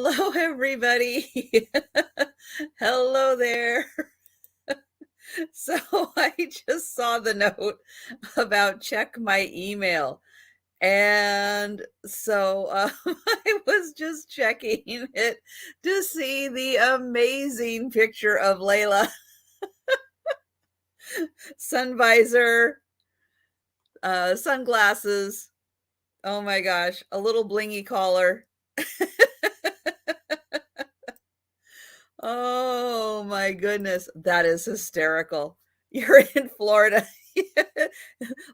Hello, everybody. Hello there. So I just saw the note about check my email. And so I was just checking it to see the amazing picture of Layla. Sun visor, sunglasses. Oh my gosh, a little blingy collar. Oh my goodness, that is hysterical. You're in Florida.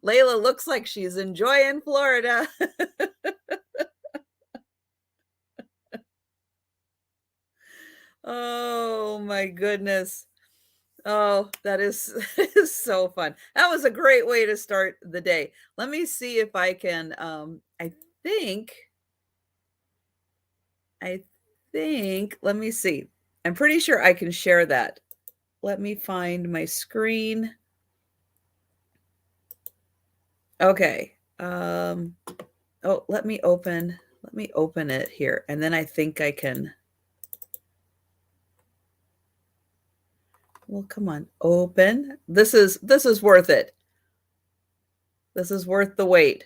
Layla looks like she's enjoying Florida. Oh my goodness. Oh, that is, that is so fun. That was a great way to start the day. Let me see if I can, think, I let me see. I'm pretty sure I can share that. Let me find my screen. Okay. Oh, let me open it here. And then I think I can. Well, come on, open. This is worth it. This is worth the wait.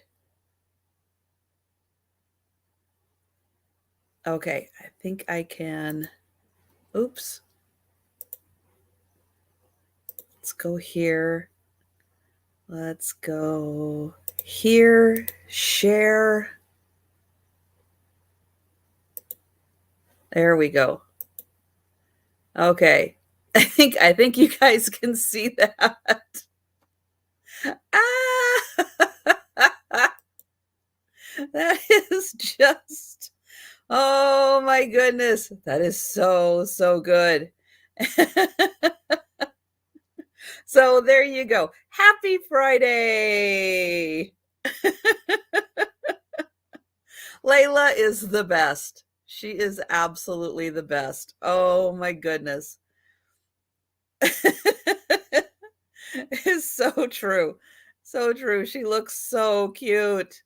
Okay, I think I can. Oops. Let's go here. Let's go here. Share. There we go. Okay. I think you guys can see that. Ah! That is just, oh my goodness. That is so, so good. So there you go. Happy Friday. Layla is the best. She is absolutely the best. Oh my goodness. It's so true. So true. She looks so cute.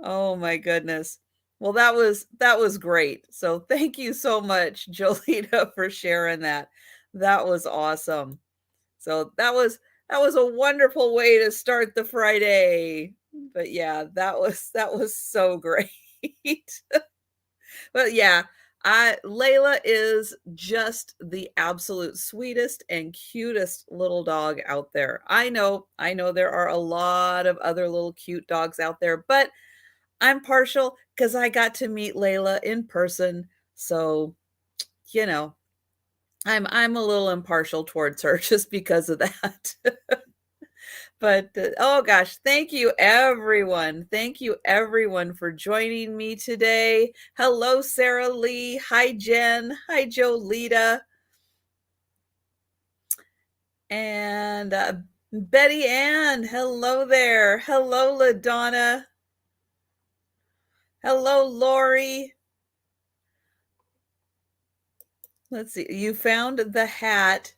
Oh my goodness. Well, that was great. So thank you so much, Jolita, for sharing that. That was awesome. So that was a wonderful way to start the Friday. But yeah, that was so great. But yeah, Layla is just the absolute sweetest and cutest little dog out there. I know there are a lot of other little cute dogs out there, but I'm partial because I got to meet Layla in person. So, you know, I'm a little impartial towards her just because of that. But oh gosh, thank you everyone. Thank you everyone for joining me today. Hello, Sarah Lee. Hi, Jen. Hi, Jolita. And Betty Ann. Hello there. Hello, LaDonna. Hello, Lori. Let's see. You found the hat.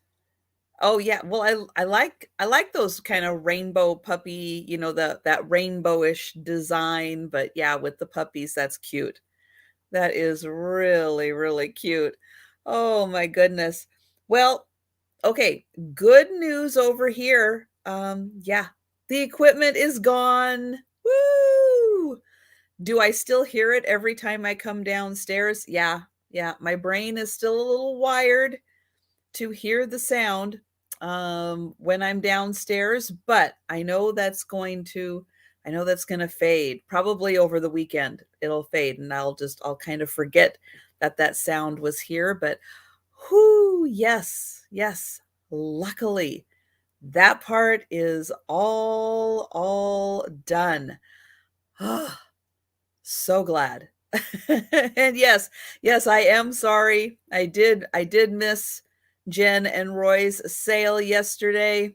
Oh yeah. Well, I like those kind of rainbow puppy, you know, that rainbowish design, but yeah, with the puppies, that's cute. That is really, really cute. Oh my goodness. Well, okay, good news over here. Yeah, the equipment is gone. Woo! Do I still hear it every time I come downstairs? Yeah, yeah. My brain is still a little wired to hear the sound when I'm downstairs, but I know that's going to fade probably over the weekend. It'll fade and I'll kind of forget that that sound was here, but whoo, yes, yes. Luckily, that part is all done. So glad. And yes, yes, I am sorry. I did miss Jen and Roy's sale yesterday.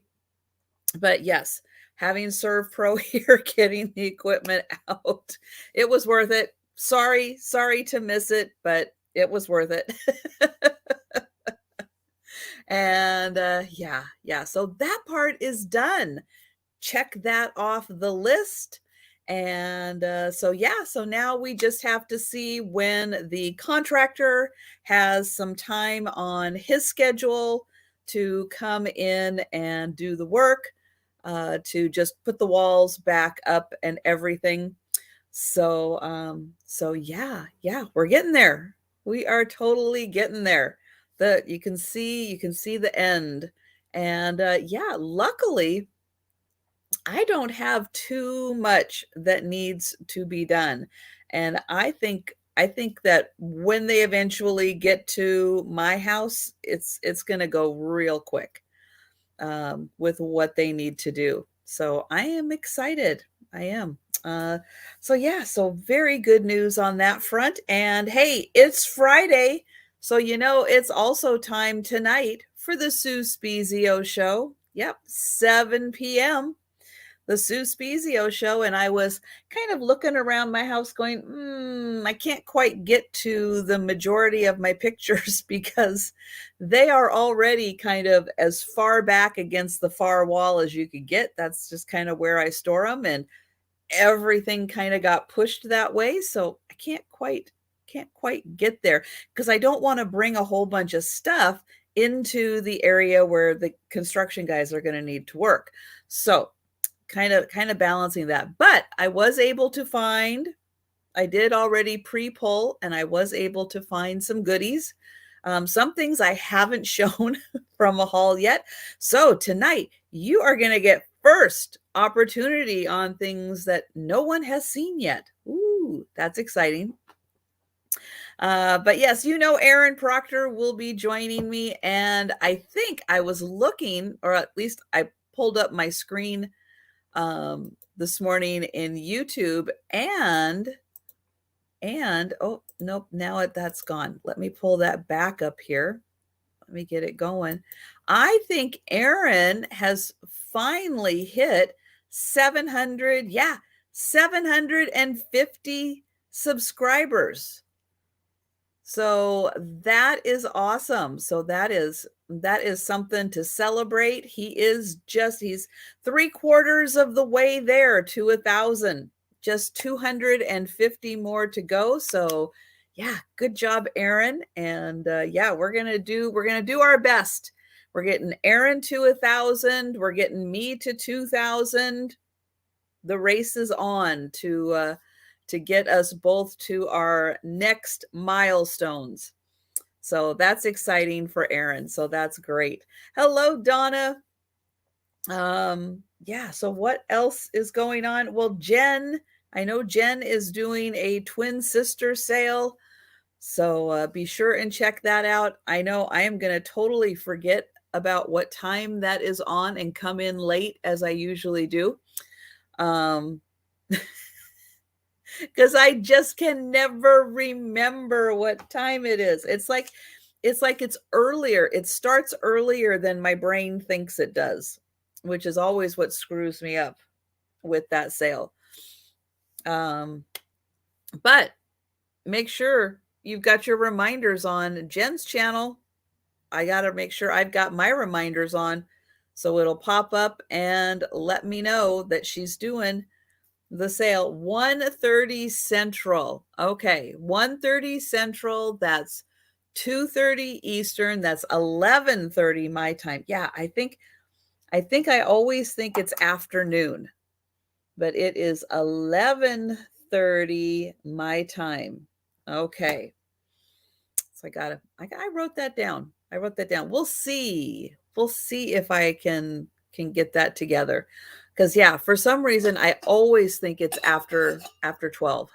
But yes, having Serve Pro here, getting the equipment out, it was worth it. Sorry to miss it, but it was worth it. And yeah. So that part is done. Check that off the list. And so, yeah, so now we just have to see when the contractor has some time on his schedule to come in and do the work, to just put the walls back up and everything. So, so yeah, we're getting there. We are totally getting there. You can see the end. And yeah, luckily, I don't have too much that needs to be done. And I think that when they eventually get to my house, it's going to go real quick, with what they need to do. So I am excited. I am. So yeah, so very good news on that front. And hey, it's Friday. So it's also time tonight for the Sue Spezio show. Yep, 7 p.m. The Sue Spezio show, and I was kind of looking around my house going, I can't quite get to the majority of my pictures because they are already kind of as far back against the far wall as you could get. That's just kind of where I store them, and everything kind of got pushed that way. So I can't quite get there because I don't want to bring a whole bunch of stuff into the area where the construction guys are going to need to work. So kind of balancing that. But I did already pre-pull, and I was able to find some goodies. Some things I haven't shown from a haul yet. So tonight you are going to get first opportunity on things that no one has seen yet. Ooh, that's exciting. But yes, Aaron Proctor will be joining me, and I think I was looking, or at least I pulled up my screen this morning in YouTube, and oh nope, now that's gone. Let me pull that back up here. Let me get it going. I think Aaron has finally hit 700, 750 subscribers. So that is awesome. So that is something to celebrate. He's 3/4 of the way there to 1,000. Just 250 more to go. So yeah, good job, Aaron. And yeah, we're gonna do our best. We're getting Aaron to 1,000. We're getting me to 2,000. The race is on to get us both to our next milestones. So that's exciting for Aaron. So that's great. Hello, Donna. Yeah, so what else is going on? Well, I know Jen is doing a twin sister sale. So be sure and check that out. I know I am going to totally forget about what time that is on and come in late as I usually do. Because I just can never remember what time it is. It's like it's earlier. It starts earlier than my brain thinks it does, which is always what screws me up with that sale. But make sure you've got your reminders on. Jen's channel, I got to make sure I've got my reminders on, so it'll pop up and let me know that she's doing the sale. 1:30 Central. Okay, 1:30 Central. That's 2:30 Eastern. That's 11:30 my time. Yeah, I think I always think it's afternoon, but it is 11:30 my time. Okay. So I wrote that down. We'll see. We'll see if I can get that together. Because yeah, for some reason I always think it's after 12.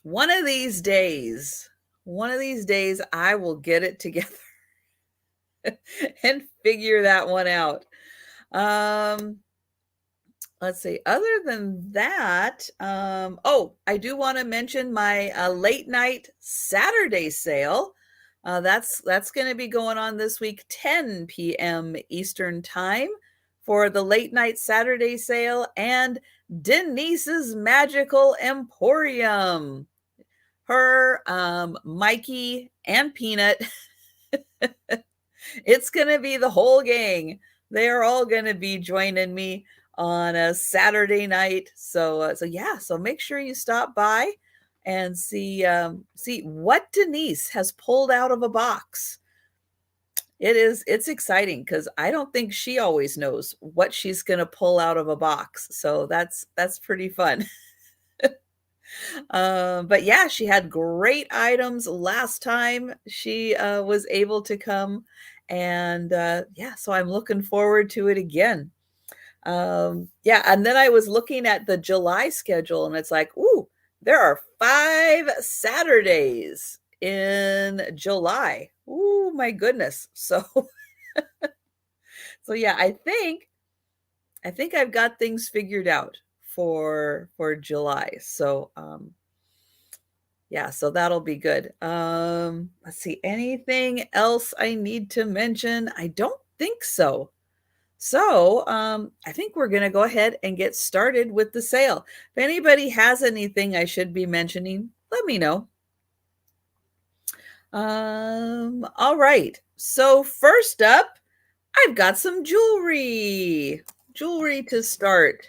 One of these days I will get it together and figure that one out. Let's see. Other than that, I do want to mention my late night Saturday sale. That's going to be going on this week, 10 p.m. Eastern time, for the late night Saturday sale and Denise's Magical Emporium. Her, Mikey, and Peanut. It's going to be the whole gang. They are all gonna be joining me on a Saturday night. So yeah, so make sure you stop by and see what Denise has pulled out of a box. It's exciting because I don't think she always knows what she's gonna pull out of a box. So that's pretty fun. But yeah, she had great items last time she was able to come. And yeah, so I'm looking forward to it again. Yeah, and then I was looking at the July schedule and it's like, ooh, there are 5 Saturdays in July. Ooh, my goodness. So so yeah, I think I've got things figured out for July. So yeah, so that'll be good. Let's see, anything else I need to mention? I don't think so. So, I think we're gonna go ahead and get started with the sale. If anybody has anything I should be mentioning, let me know. All right. So first up, I've got some jewelry. Jewelry to start.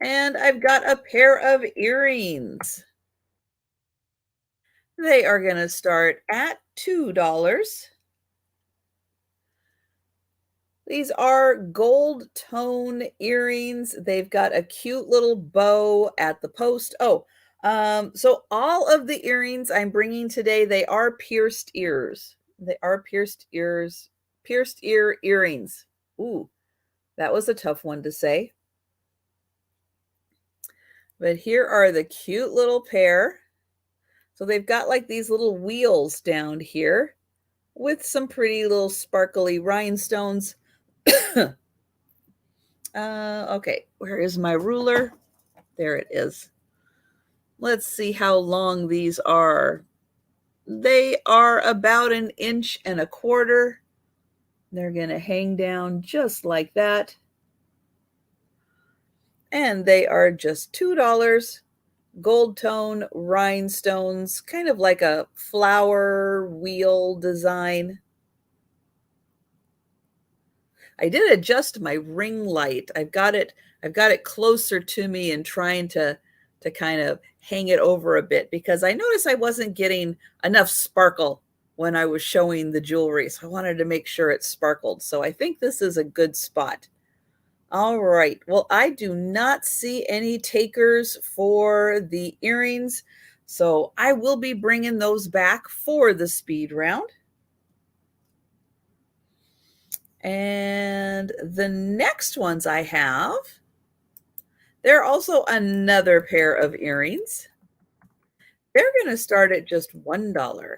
And I've got a pair of earrings. They are gonna start at $2. These are gold tone earrings. They've got a cute little bow at the post. Oh, so all of the earrings I'm bringing today, they are pierced ears. They are pierced ears, pierced ear earrings. Ooh, that was a tough one to say. But here are the cute little pair. So they've got like these little wheels down here with some pretty little sparkly rhinestones. Okay, where is my ruler? There it is. Let's see how long these are. They are about 1.25 inches. They're going to hang down just like that. And they are just $2. Gold tone rhinestones, kind of like a flower wheel design. I did adjust my ring light. I've got it closer to me and trying to kind of hang it over a bit because I noticed I wasn't getting enough sparkle when I was showing the jewelry. So I wanted to make sure it sparkled. So I think this is a good spot. All right. Well, I do not see any takers for the earrings. So I will be bringing those back for the speed round. And the next ones I have, they're also another pair of earrings. They're going to start at just $1.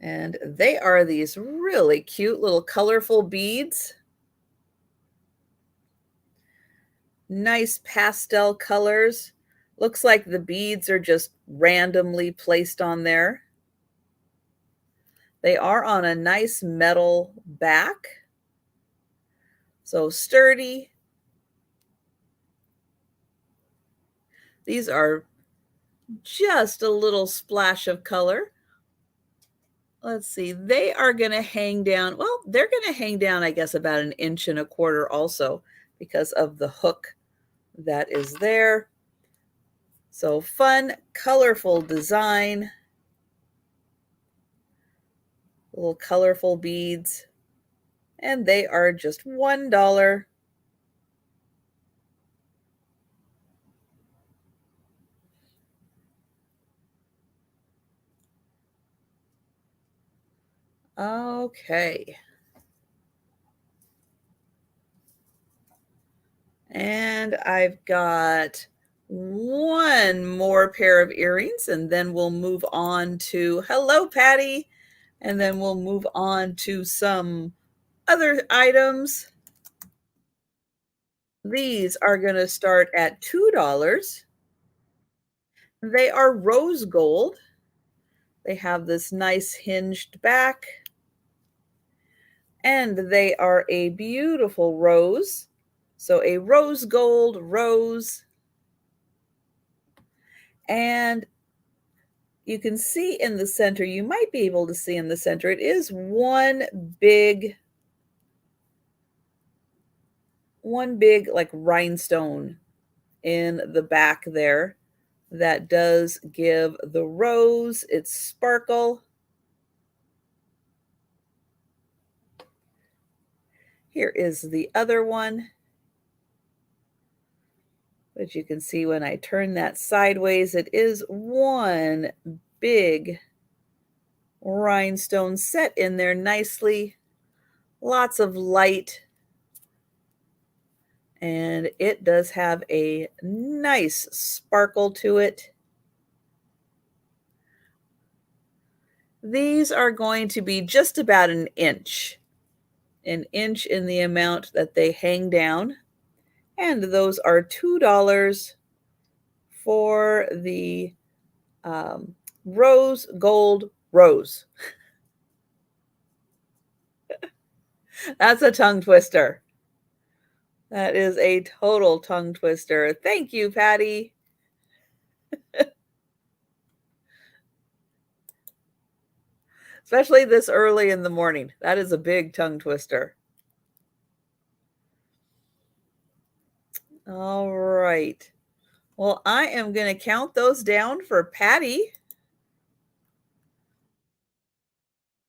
And they are these really cute little colorful beads. Nice pastel colors. Looks like the beads are just randomly placed on there. They are on a nice metal back. So sturdy. These are just a little splash of color. Let's see, they are going to hang down. Well, they're going to hang down, I guess, about 1.25 inches also because of the hook that is there. So fun, colorful design. Little colorful beads. And they are just $1. Okay. And I've got one more pair of earrings, and then we'll move on to, hello, Patty. And then we'll move on to some other items. These are going to start at $2. They are rose gold. They have this nice hinged back. And they are a beautiful rose. So a rose gold rose. And you can see in the center, you might be able to see in the center, it is one big like rhinestone in the back there that does give the rose its sparkle. Here is the other one, but you can see when I turn that sideways, it is one big rhinestone set in there nicely. Lots of light, and it does have a nice sparkle to it. These are going to be just about an inch in the amount that they hang down. And those are $2 for the rose gold rose. That's a tongue twister. That is a total tongue twister. Thank you, Patty. Especially this early in the morning. That is a big tongue twister. All right. Well, I am going to count those down for Patty.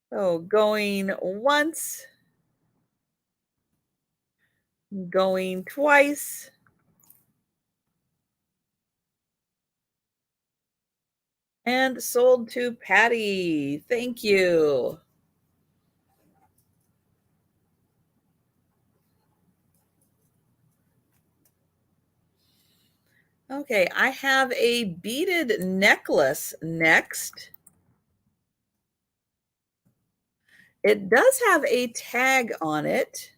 So going once, going twice, and sold to Patty. Thank you. Okay, I have a beaded necklace next. It does have a tag on it.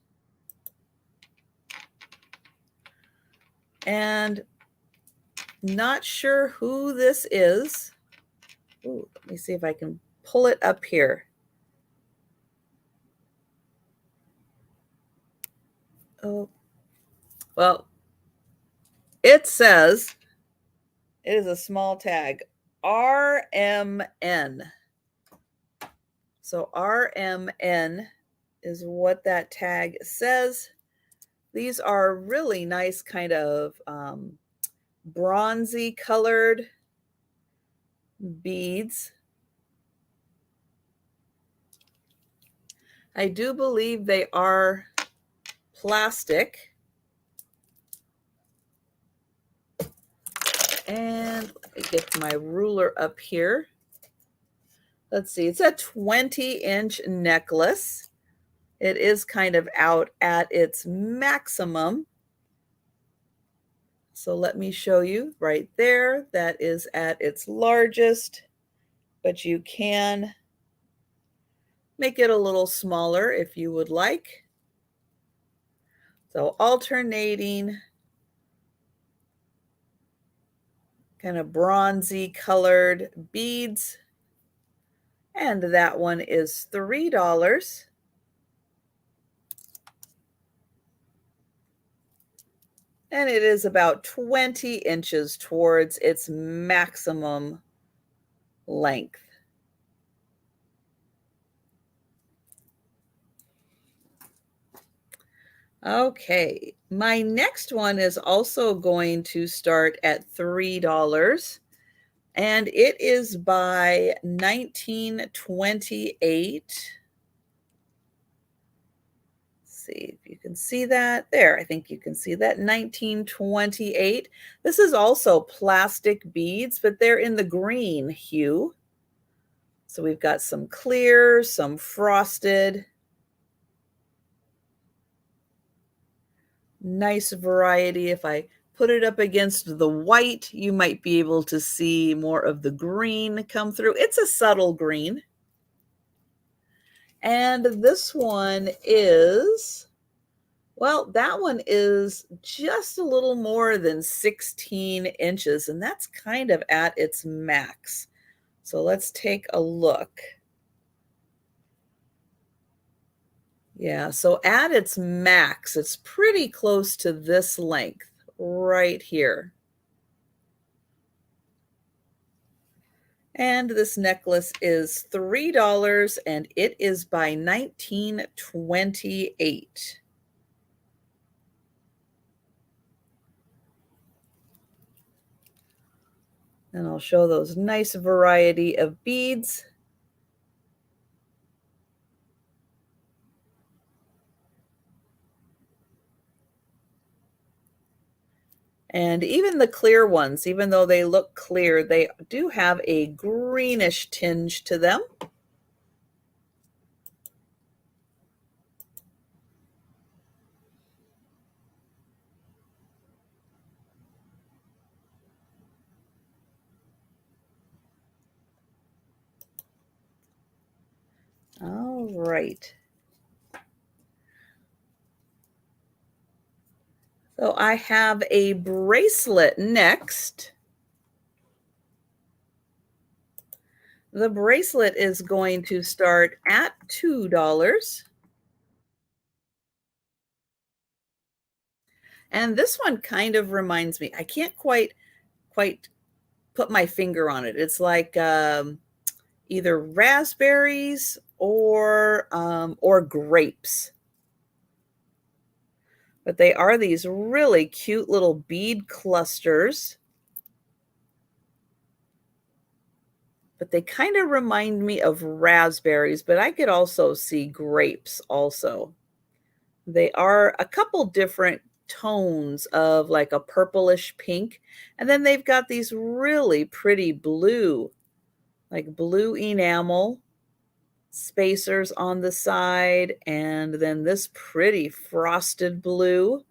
And not sure who this is. Ooh, let me see if I can pull it up here. Oh, well, it says, it is a small tag, RMN. So RMN is what that tag says. These are really nice kind of bronzy colored beads. I do believe they are plastic. And let me get my ruler up here. Let's see, it's a 20-inch necklace. It is kind of out at its maximum. So let me show you right there. That is at its largest, but you can make it a little smaller if you would like. So alternating kind of bronzy colored beads. And that one is $3. And it is about 20 inches towards its maximum length. Okay, my next one is also going to start at $3, and it is by 1928. See if you can see that there. I think you can see that 1928. This is also plastic beads, but they're in the green hue. So we've got some clear, some frosted. Nice variety. If I put it up against the white, you might be able to see more of the green come through. It's a subtle green. And this one is, well, that one is just a little more than 16 inches, and that's kind of at its max. So let's take a look. Yeah, so at its max, it's pretty close to this length right here. And this necklace is $3 and it is by 1928. And I'll show those nice variety of beads. And even the clear ones, even though they look clear, they do have a greenish tinge to them. All right. So I have a bracelet next. The bracelet is going to start at $2. And this one kind of reminds me, I can't quite put my finger on it. It's like either raspberries or grapes. But they are these really cute little bead clusters. But they kind of remind me of raspberries, but I could also see grapes also. They are a couple different tones of like a purplish pink, and then they've got these really pretty blue, like blue enamel spacers on the side, and then this pretty frosted blue.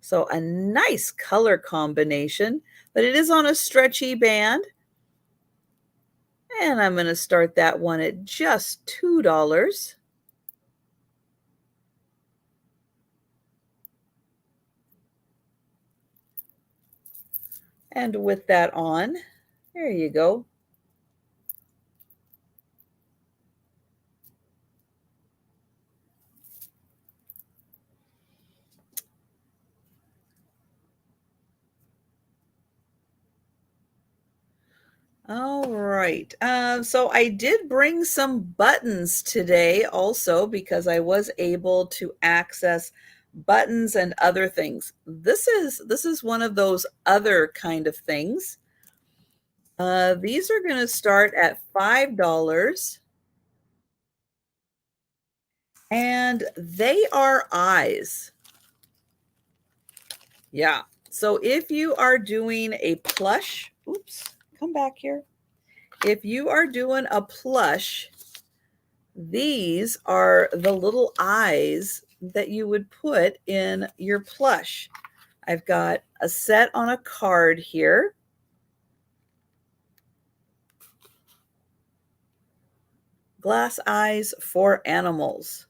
So a nice color combination, but it is on a stretchy band. And I'm going to start that one at just $2. And with that on, there you go. All right. So I did bring some buttons today also because I was able to access buttons and other things. This is one of those other kind of things. These are going to start at $5 and they are eyes. Yeah. So if you are doing a plush, oops, come back here. If you are doing a plush, these are the little eyes that you would put in your plush. I've got a set on a card here. Glass eyes for animals.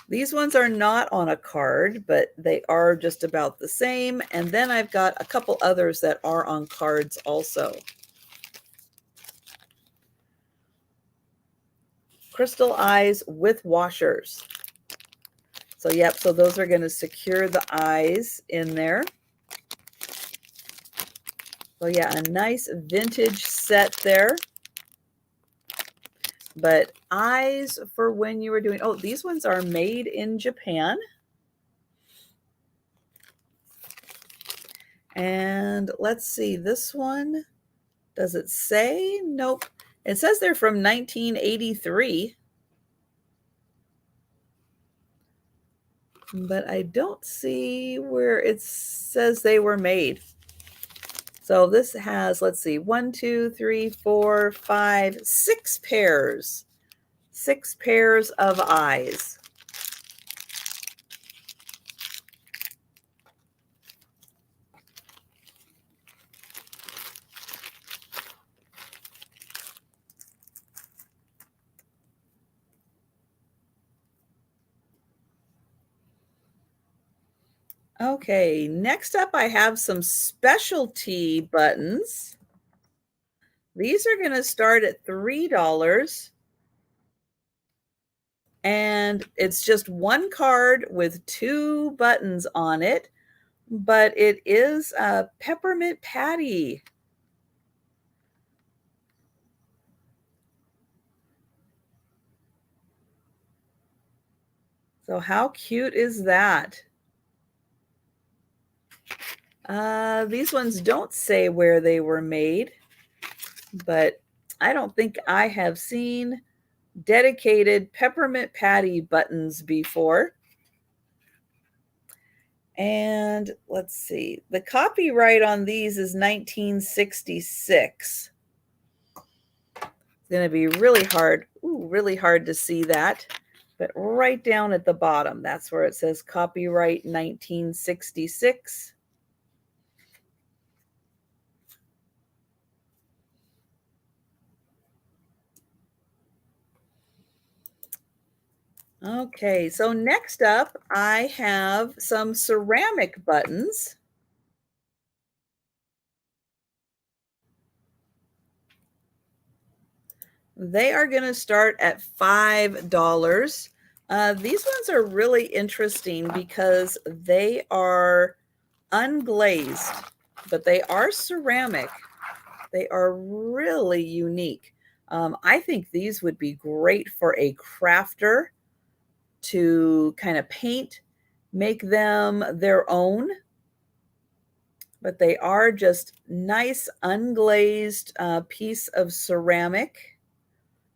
These ones are not on a card, but they are just about the same. And then I've got a couple others that are on cards also. Crystal eyes with washers. So yep, so those are going to secure the eyes in there. So yeah, a nice vintage set there. But eyes for when you were doing, oh, these ones are made in Japan. And let's see, this one, does it say? Nope. It says they're from 1983. But I don't see where it says they were made. So this has, let's see, 1, 2, 3, 4, 5, 6 pairs. 6 pairs of eyes. Okay, next up I have some specialty buttons. These are going to start at $3. And it's just one card with 2 buttons on it, but it is a peppermint patty. So how cute is that? These ones don't say where they were made, but I don't think I have seen dedicated peppermint patty buttons before. And let's see, the copyright on these is 1966. It's going to be really hard to see that. But right down at the bottom, that's where it says copyright 1966. Okay, so next up, I have some ceramic buttons. They are going to start at $5. These ones are really interesting because they are unglazed, but they are ceramic. They are really unique. I think these would be great for a crafter to kind of paint, make them their own. But they are just nice unglazed piece of ceramic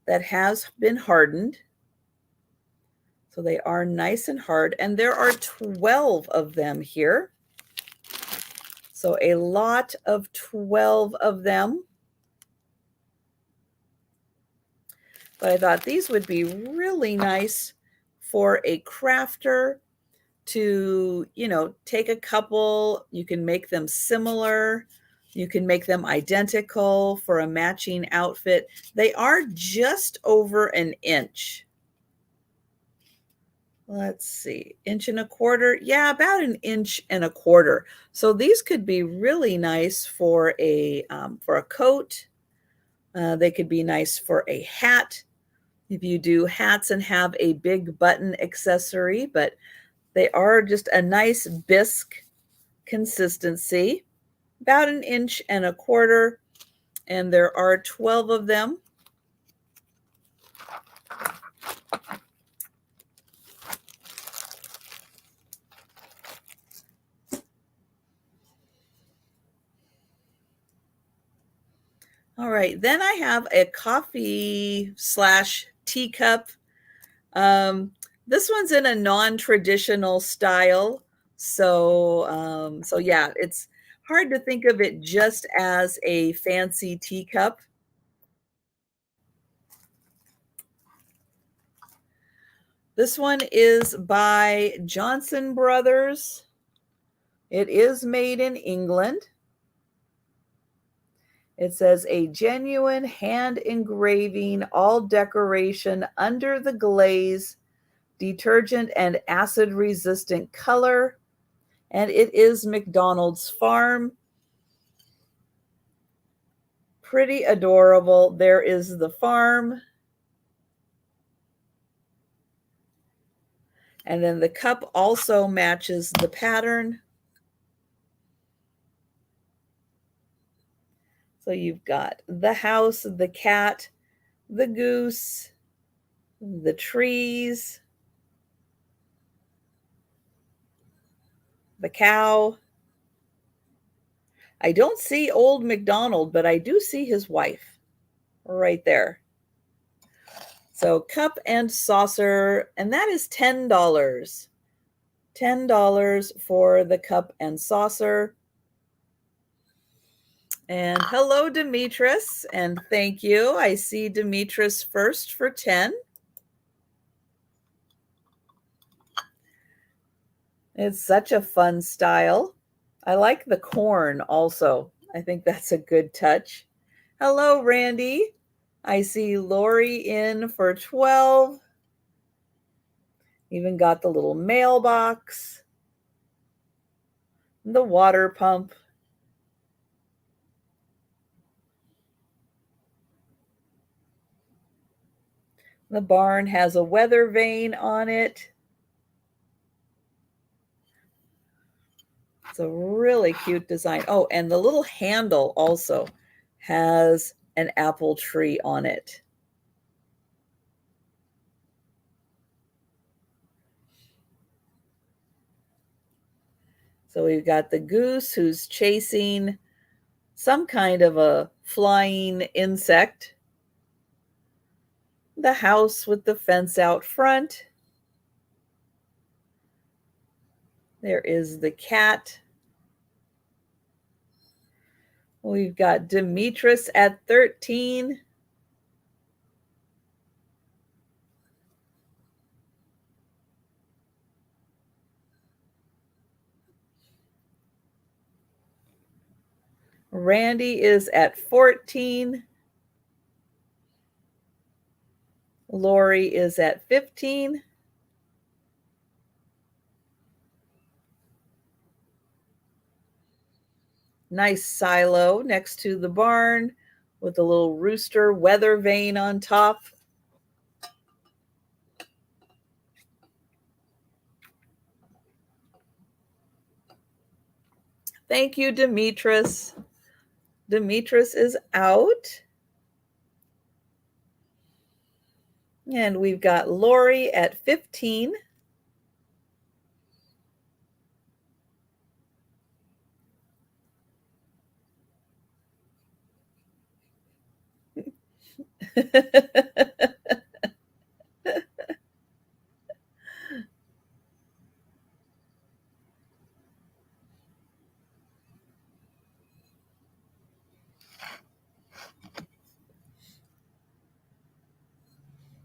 that has been hardened. So they are nice and hard, and there are 12 of them here. So a lot of 12 of them. But I thought these would be really nice for a crafter to, take a couple. You can make them similar. You can make them identical for a matching outfit. They are just over an inch. Let's see, 1.25 inches. Yeah, about 1.25 inches. So these could be really nice for a coat. They could be nice for a hat if you do hats and have a big button accessory, but they are just a nice bisque consistency, about 1.25 inches, and there are 12 of them. All right, then I have a coffee slash teacup. This one's in a non-traditional style. So yeah, it's hard to think of it just as a fancy teacup. This one is by Johnson Brothers. It is made in England. It says a genuine hand engraving, all decoration under the glaze, detergent and acid resistant color. And it is McDonald's Farm. Pretty adorable. There is the farm. And then the cup also matches the pattern. So you've got the house, the cat, the goose, the trees, the cow. I don't see old MacDonald, but I do see his wife right there. So cup and saucer, and that is $10. $10 for the cup and saucer. And hello, Demetris, and thank you. I see Demetris first for 10. It's such a fun style. I like the corn also. I think that's a good touch. Hello, Randy. I see Lori in for 12. Even got the little mailbox, the water pump. The barn has a weather vane on it. It's a really cute design. Oh, and the little handle also has an apple tree on it. So we've got the goose who's chasing some kind of a flying insect, the house with the fence out front. There is the cat. We've got Demetrius at 13. Randy is at 14. Lori is at 15. Nice silo next to the barn with a little rooster weather vane on top. Thank you, Demetrius. Demetrius is out. And we've got Lori at 15.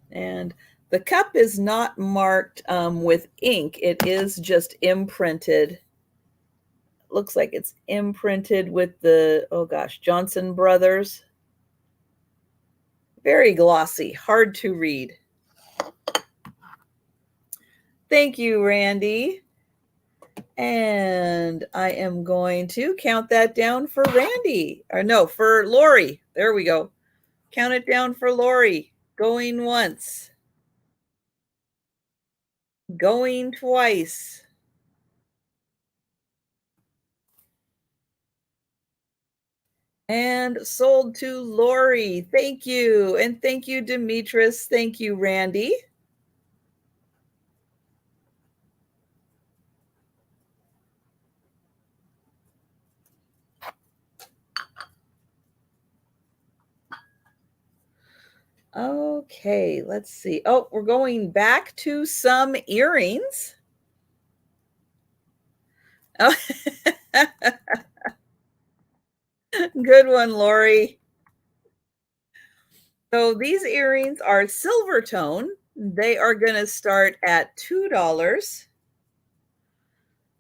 And the cup is not marked with ink. It is just imprinted. Looks like it's imprinted with the, oh gosh, Johnson Brothers. Very glossy, hard to read. Thank you, Randy. And I am going to count that down for Randy. Or no, for Lori. There we go. Count it down for Lori. Going once. Going twice. And sold to Lori. Thank you. And thank you, Demetrius. Thank you, Randy. Okay, let's see. Oh, we're going back to some earrings. Oh, good one, Lori. So these earrings are silver tone. They are going to start at $2.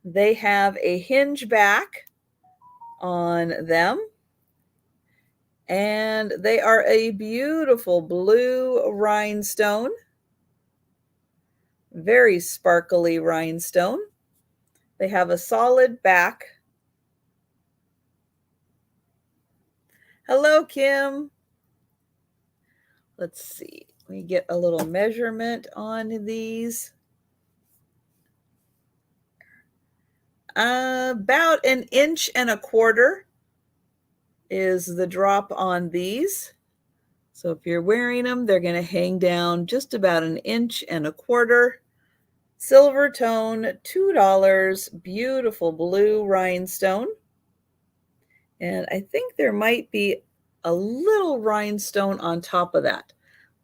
They have a hinge back on them. And they are a beautiful blue rhinestone. Very sparkly rhinestone. They have a solid back. Hello, Kim. Let's see. We get a little measurement on these. About 1.25 inches is the drop on these. So if you're wearing them, they're going to hang down just about 1.25 inches. Silver tone, $2, beautiful blue rhinestone. And I think there might be a little rhinestone on top of that.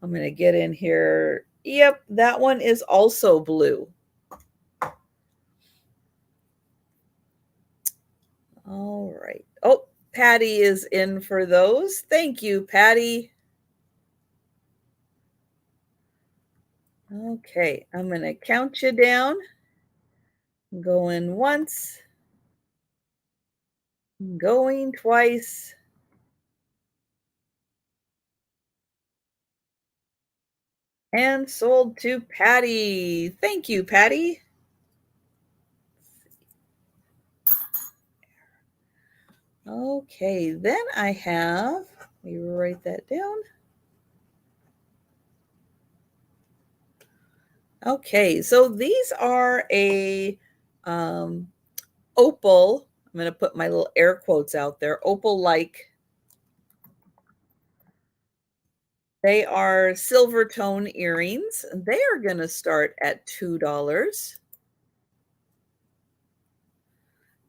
I'm going to get in here. Yep, that one is also blue. All right. Oh, Patty is in for those. Thank you, Patty. Okay, I'm going to count you down. Going once. Going twice. And sold to Patty. Thank you, Patty. Okay, then I have, let me write that down. Okay, so these are a opal. I'm going to put my little air quotes out there. Opal-like. They are silver tone earrings. They are going to start at $2.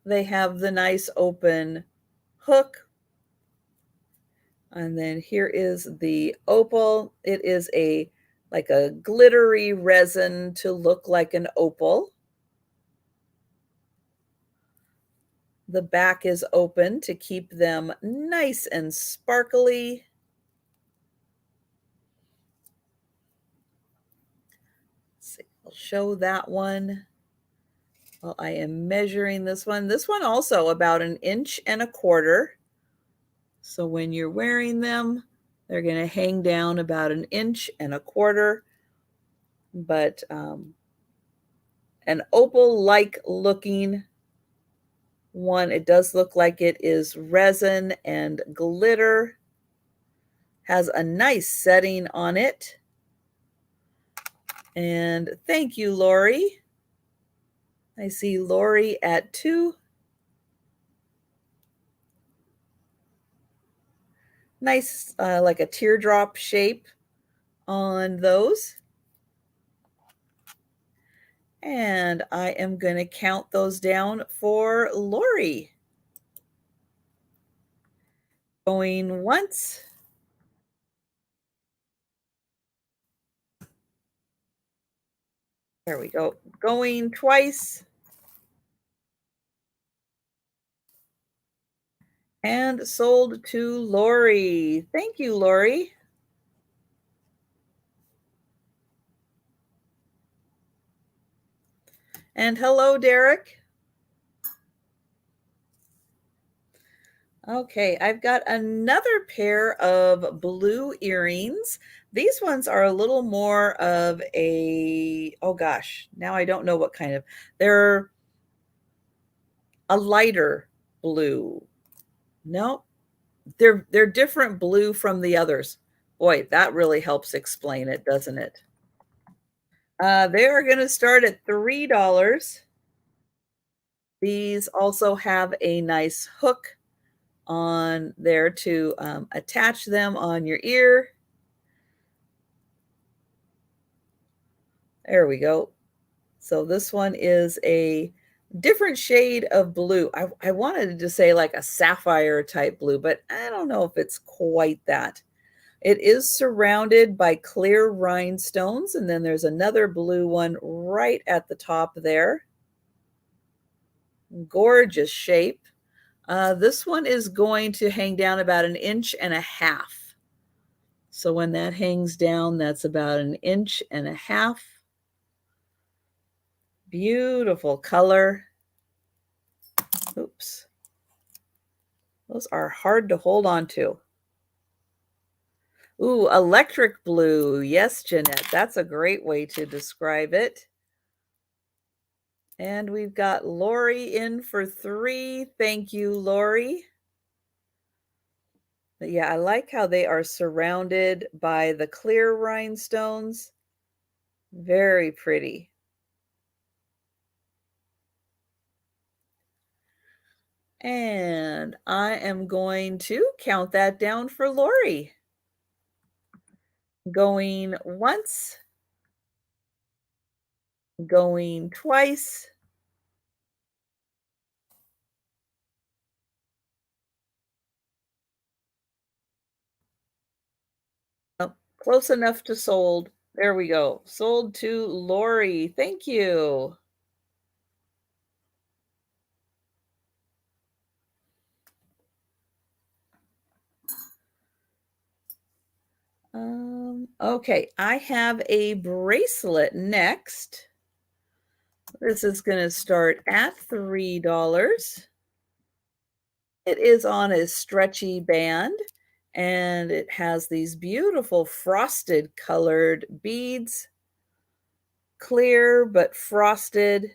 They have the nice open hook. And then here is the opal. It is a like a glittery resin to look like an opal. The back is open to keep them nice and sparkly. Let's see, I'll show that one while I am measuring this one. This one also about 1.25 inches. So when you're wearing them, they're going to hang down about 1.25 inches. But an opal-like looking one. It does look like it is resin and glitter. Has a nice setting on it. And thank you, Lori. I see Lori at 2. Nice, like a teardrop shape on those. And I am going to count those down for Lori. Going once. There we go. Going twice. And sold to Lori. Thank you, Lori. And hello, Derek. Okay, I've got another pair of blue earrings. These ones are a little more of a, oh gosh, now I don't know what kind of, they're a lighter blue. No, they're different blue from the others. Boy, that really helps explain it, doesn't it? They are going to start at $3. These also have a nice hook on there to attach them on your ear. There we go. So this one is a different shade of blue. I wanted to say like a sapphire type blue, but I don't know if it's quite that. It is surrounded by clear rhinestones, and then there's another blue one right at the top there. Gorgeous shape. This one is going to hang down about 1.5 inches. So when that hangs down, that's about 1.5 inches. Beautiful color. Oops. Those are hard to hold on to. Ooh, electric blue. Yes, Jeanette, that's a great way to describe it. And we've got Lori in for 3. Thank you, Lori. But yeah, I like how they are surrounded by the clear rhinestones. Very pretty. And I am going to count that down for Lori. Going once, going twice, oh, close enough to sold. There we go. Sold to Lori. Thank you. Okay, I have a bracelet next. This is going to start at $3. It is on a stretchy band, and it has these beautiful frosted colored beads. Clear but frosted.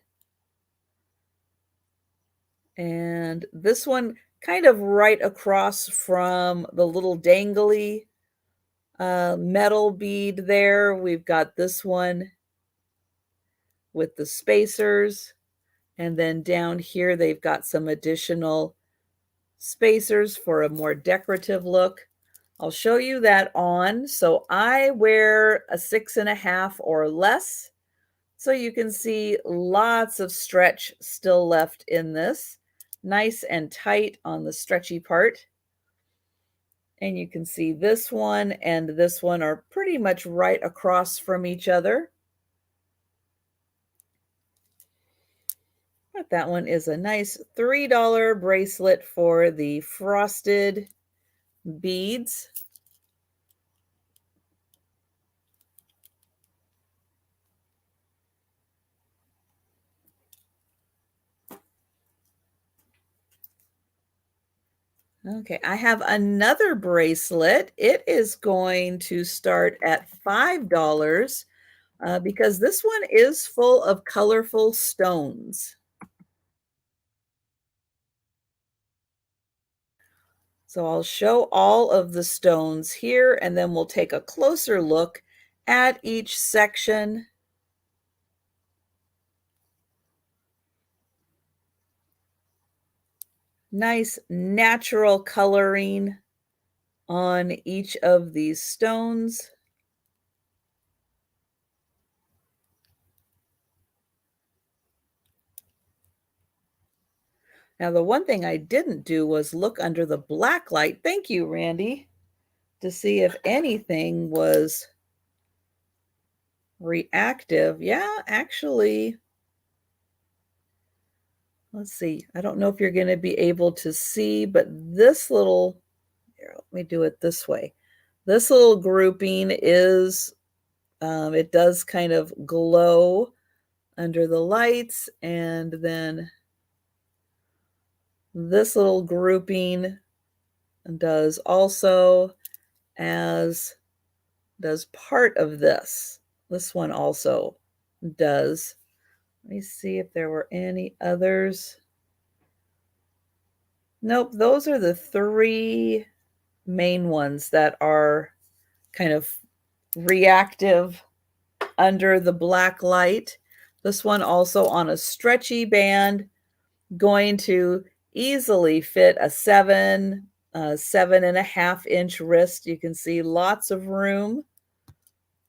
And this one kind of right across from the little dangly metal bead there. We've got this one with the spacers. And then down here, they've got some additional spacers for a more decorative look. I'll show you that on. So I wear a 6.5 or less. So you can see lots of stretch still left in this. nice and tight on the stretchy part. And you can see this one and this one are pretty much right across from each other. But that one is a nice $3 bracelet for the frosted beads. Okay, I have another bracelet. It is going to start at $5 because this one is full of colorful stones. So I'll show all of the stones here, and then we'll take a closer look at each section. Nice natural coloring on each of these stones. Now, the one thing I didn't do was look under the black light. Thank you, Randy, to see if anything was reactive. Yeah, actually, let's see. I don't know if you're going to be able to see, but this little, here, let me do it this way. This little grouping is, it does kind of glow under the lights, and then this little grouping does also, as does part of this. This one also does. Let me see if there were any others. Nope, those are the three main ones that are kind of reactive under the black light. This one also on a stretchy band, going to easily fit a 7.5 inch wrist. You can see lots of room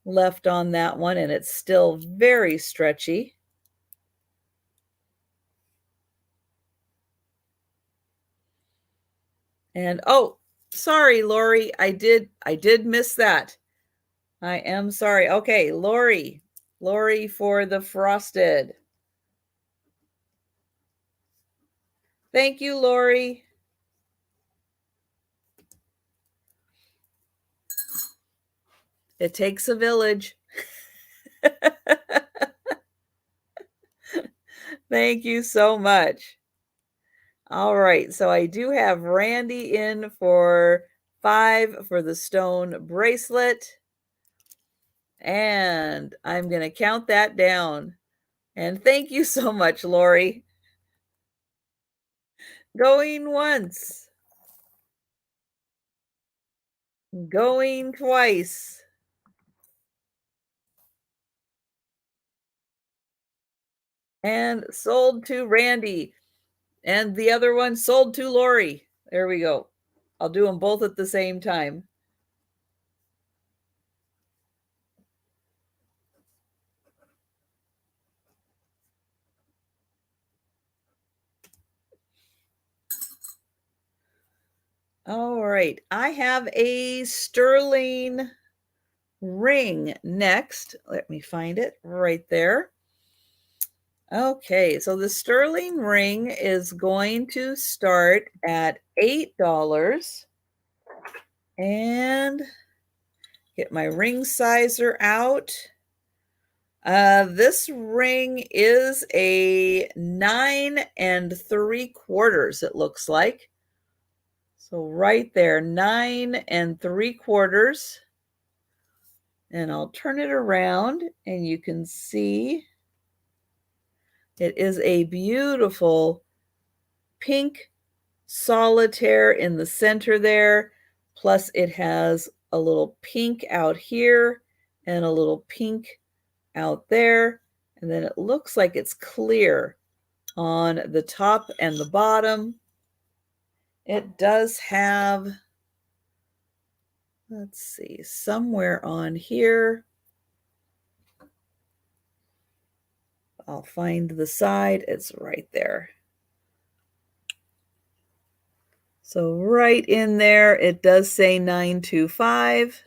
left on that one, and it's still very stretchy. And oh, sorry, Lori, I did miss that. I am sorry. Okay, Lori for the frosted. Thank you, Lori. It takes a village. Thank you so much. All right, so I do have Randy in for 5 for the stone bracelet. And I'm going to count that down. And thank you so much, Lori. Going once. Going twice. And sold to Randy. And the other one sold to Lori. There we go. I'll do them both at the same time. All right. I have a sterling ring next. Let me find it right there. Okay, so the sterling ring is going to start at $8. And get my ring sizer out. This ring is a 9 3/4, it looks like. So right there, 9 3/4. And I'll turn it around and you can see it is a beautiful pink solitaire in the center there. Plus it has a little pink out here and a little pink out there. And then it looks like it's clear on the top and the bottom. It does have, let's see, somewhere on here. I'll find the side. It's right there. So right in there, it does say 925.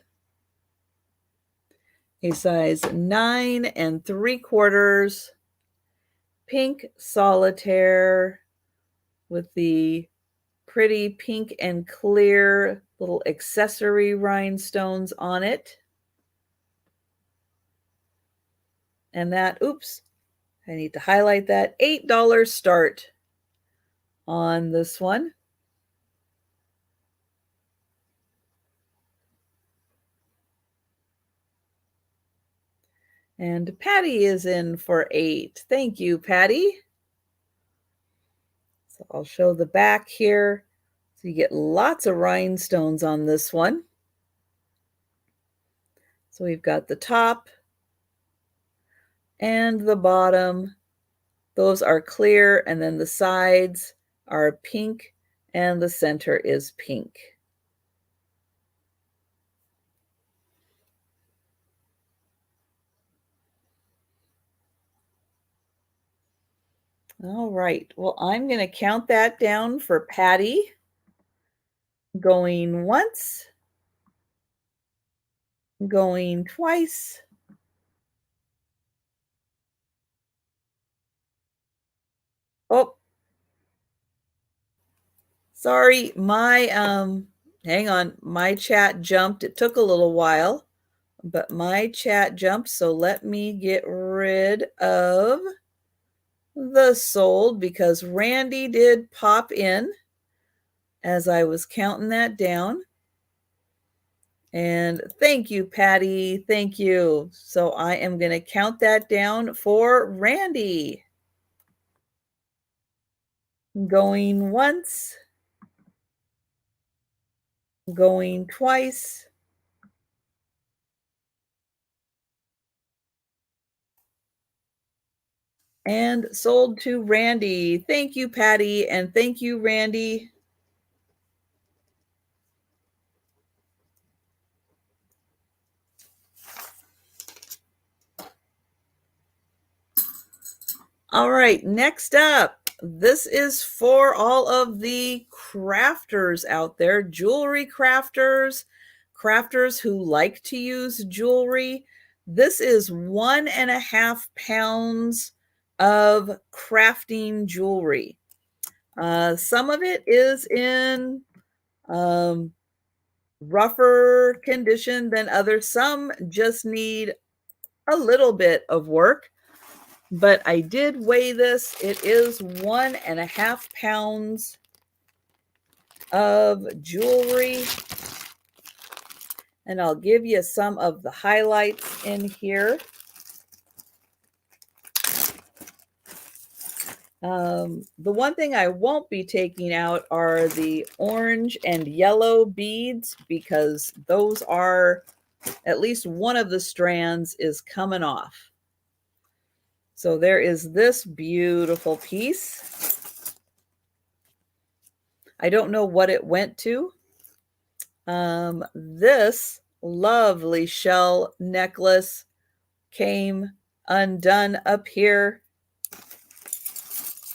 A size 9 3/4 pink solitaire with the pretty pink and clear little accessory rhinestones on it. And that, oops, I need to highlight that, $8 start on this one. And Patty is in for 8. Thank you, Patty. So I'll show the back here. So you get lots of rhinestones on this one. So we've got the top and the bottom. Those are clear, and then the sides are pink, and the center is pink. All right. Well, I'm going to count that down for Patty. Going once, going twice. Oh, sorry. Hang on. My chat jumped. It took a little while, but my chat jumped. So let me get rid of the sold because Randy did pop in as I was counting that down. And thank you, Patty. Thank you. So I am going to count that down for Randy. Going once, going twice. And sold to Randy. Thank you, Patty. And thank you, Randy. All right, next up, this is for all of the crafters out there, jewelry crafters, crafters who like to use jewelry. This is 1.5 pounds of crafting jewelry. Some of it is in rougher condition than others. Some just need a little bit of work. But I did weigh this. It is 1.5 pounds of jewelry. And I'll give you some of the highlights in here. The one thing I won't be taking out are the orange and yellow beads because those are, at least one of the strands is coming off. So there is this beautiful piece. I don't know what it went to. This lovely shell necklace came undone up here.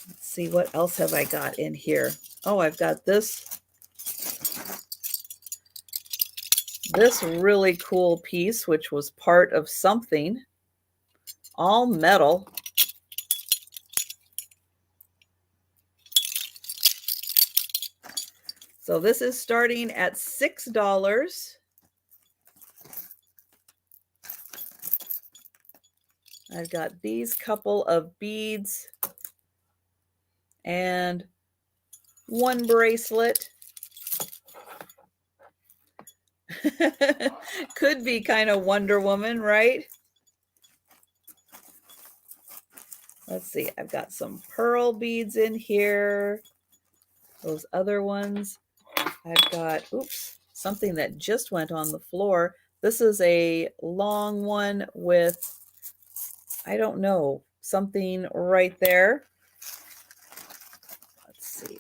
Let's see, what else have I got in here? Oh, I've got this really cool piece, which was part of something, all metal. So this is starting at $6. I've got these couple of beads and one bracelet. Could be kind of Wonder Woman, right? Let's see, I've got some pearl beads in here. Those other ones. I've got, oops, something that just went on the floor. This is a long one with, I don't know, something right there. Let's see.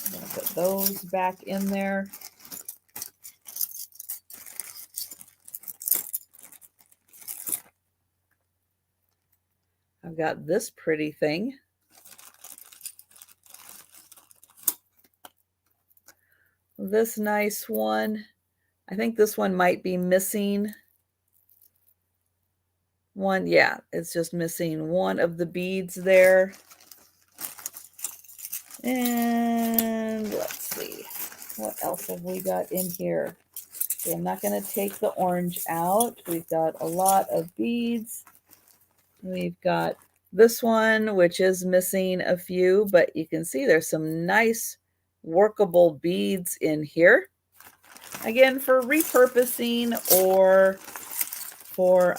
I'm going to put those back in there. I've got this pretty thing. this nice one. I think this one might be missing one. Yeah, it's just missing one of the beads there. And let's see, what else have we got in here? Okay, I'm not going to take the orange out. We've got a lot of beads. We've got this one, which is missing a few, but you can see there's some nice workable beads in here. Again, for repurposing or for,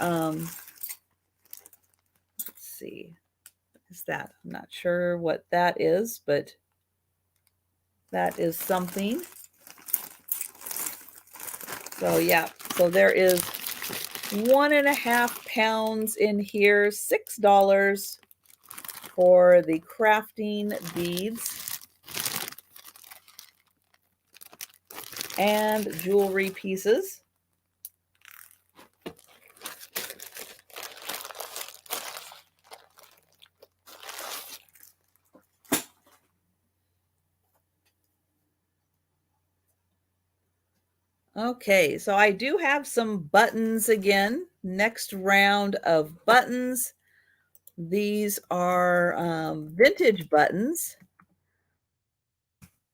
let's see, what is that? I'm not sure what that is, but that is something. So yeah, so there is 1.5 pounds in here, $6 for the crafting beads and jewelry pieces. Okay, so I do have some buttons again. Next round of buttons. These are vintage buttons.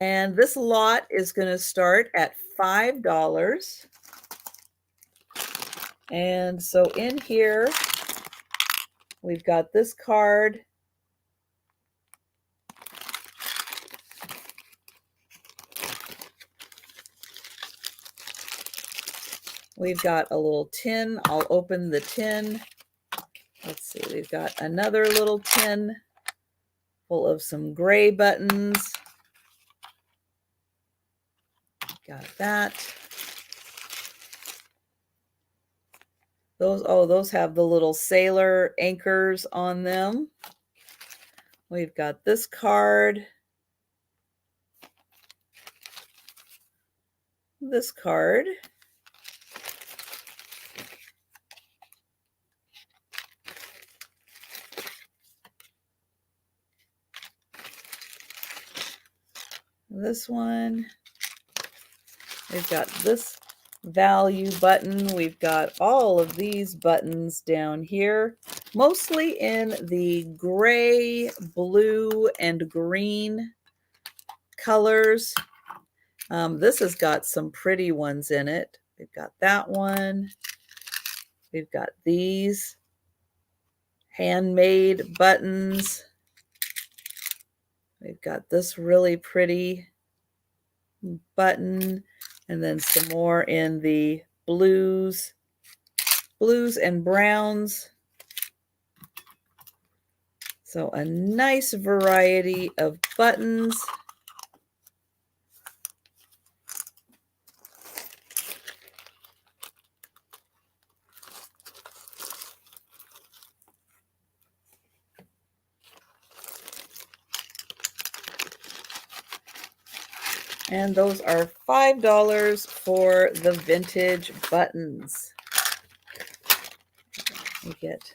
And this lot is going to start at $5. And so in here, we've got this card. We've got a little tin. I'll open the tin. Let's see, we've got another little tin full of some gray buttons. Got that. Those have the little sailor anchors on them. We've got this card. This card. This one. We've got this value button. We've got all of these buttons down here, mostly in the gray, blue, and green colors. This has got some pretty ones in it. We've got that one. We've got these handmade buttons. We've got this really pretty button, and then some more in the blues and browns. So a nice variety of buttons. And those are $5 for the vintage buttons. We get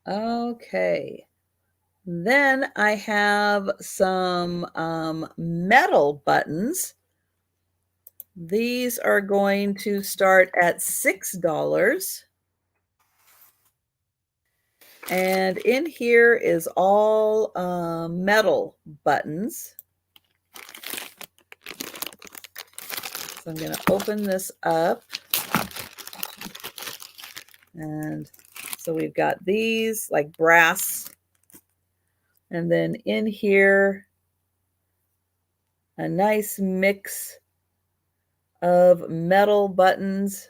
okay. Then I have some metal buttons. These are going to start at $6. And in here is all metal buttons. So I'm going to open this up. And so we've got these like brass. And then in here, a nice mix of metal buttons.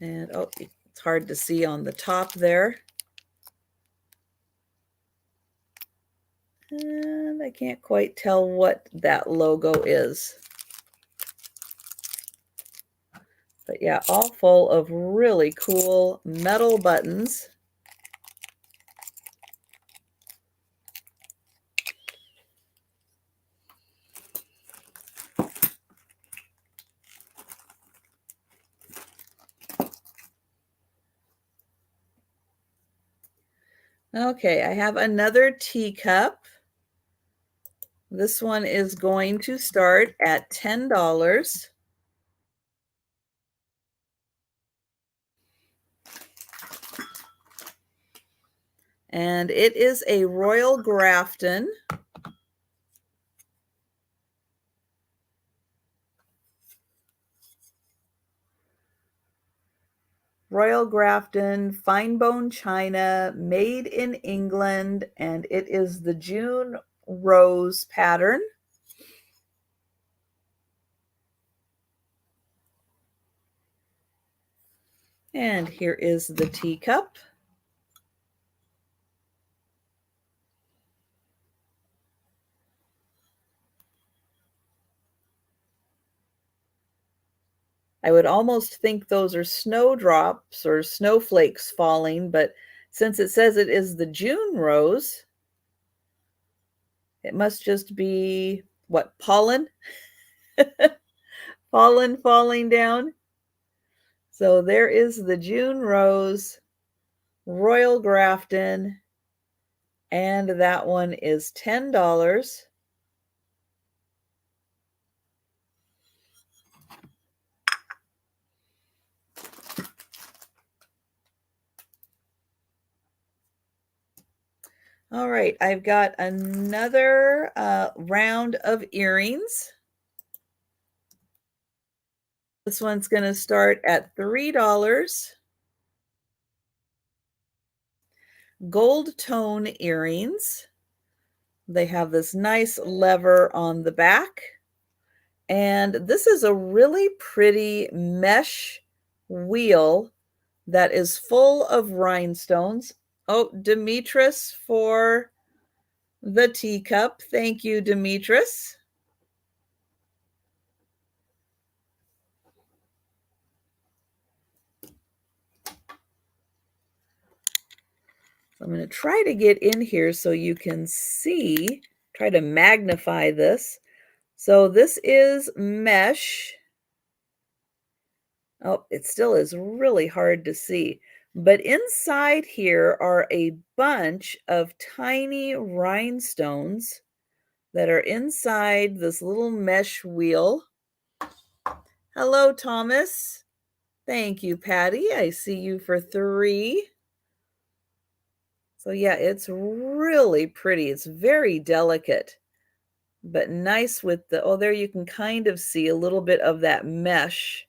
And oh, it's hard to see on the top there. And I can't quite tell what that logo is. But yeah, all full of really cool metal buttons. Okay, I have another teacup. This one is going to start at $10. And it is a Royal Grafton. Royal Grafton, fine bone china, made in England, and it is the June rose pattern. And here is the teacup. I would almost think those are snowdrops or snowflakes falling, but since it says it is the June rose, it must just be, what, pollen? Pollen falling down. So there is the June rose, Royal Grafton, and that one is $10. All right, I've got another round of earrings. This one's going to start at $3. Gold tone earrings. They have this nice lever on the back. And this is a really pretty mesh wheel that is full of rhinestones. Oh, Demetris for the teacup. Thank you, Demetris. I'm going to try to get in here so you can see, try to magnify this. So this is mesh. Oh, it still is really hard to see. But inside here are a bunch of tiny rhinestones that are inside this little mesh wheel. Hello, Thomas. Thank you, Patty. I see you for 3. So yeah, it's really pretty. It's very delicate, but nice with the, oh, there you can kind of see a little bit of that mesh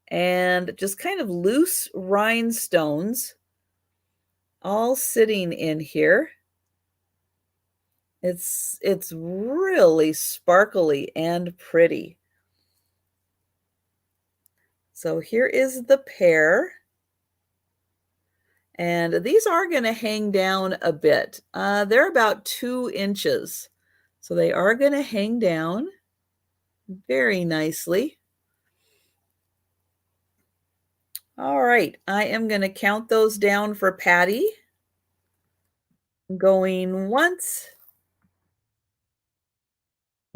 and just kind of loose rhinestones all sitting in here. It's really sparkly and pretty. So here is the pair. And these are going to hang down a bit. They're about 2 inches. So they are going to hang down very nicely. All right, I am going to count those down for Patty. Going once,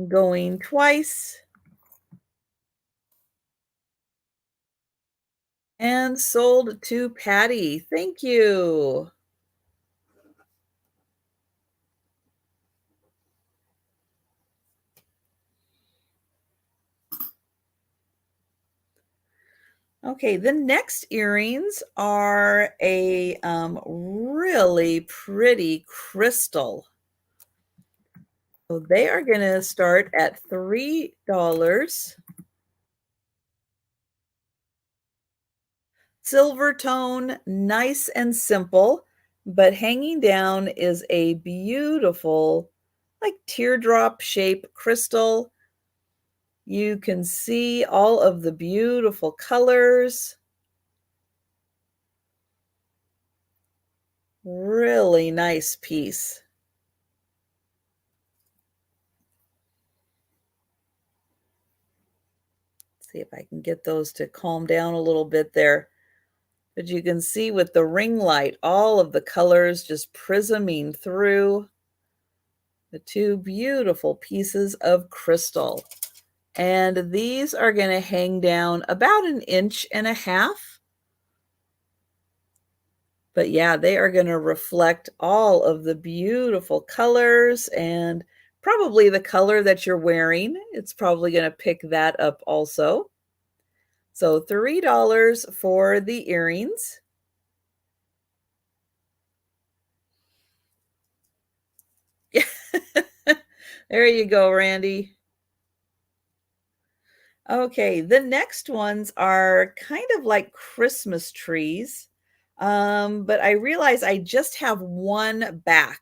going twice, and sold to Patty. Thank you. Okay, the next earrings are a really pretty crystal. So they are going to start at $3. Silver tone, nice and simple, but hanging down is a beautiful, like teardrop shape crystal. You can see all of the beautiful colors. Really nice piece. See if I can get those to calm down a little bit there. But you can see with the ring light, all of the colors just prisming through the two beautiful pieces of crystal. And these are going to hang down about 1.5 inches. But yeah, they are going to reflect all of the beautiful colors and probably the color that you're wearing. It's probably going to pick that up also. So $3 for the earrings. There you go, Randy. Okay, the next ones are kind of like Christmas trees. But I realize I just have one back.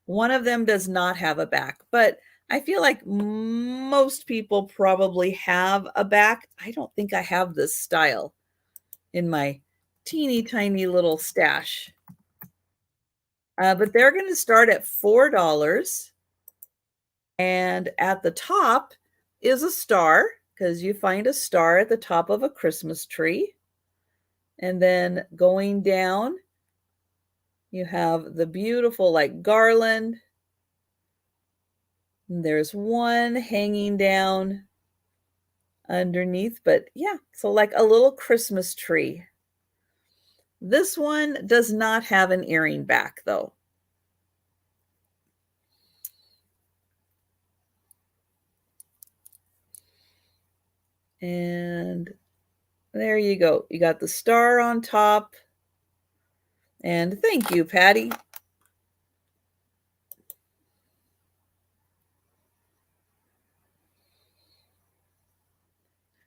One of them does not have a back, but I feel like most people probably have a back. I don't think I have this style in my teeny tiny little stash. But they're going to start at $4. And at the top is a star, because you find a star at the top of a Christmas tree. And then going down, you have the beautiful like garland. And there's one hanging down underneath, but yeah, so like a little Christmas tree. This one does not have an earring back though. And there you go. You got the star on top. And thank you, Patty.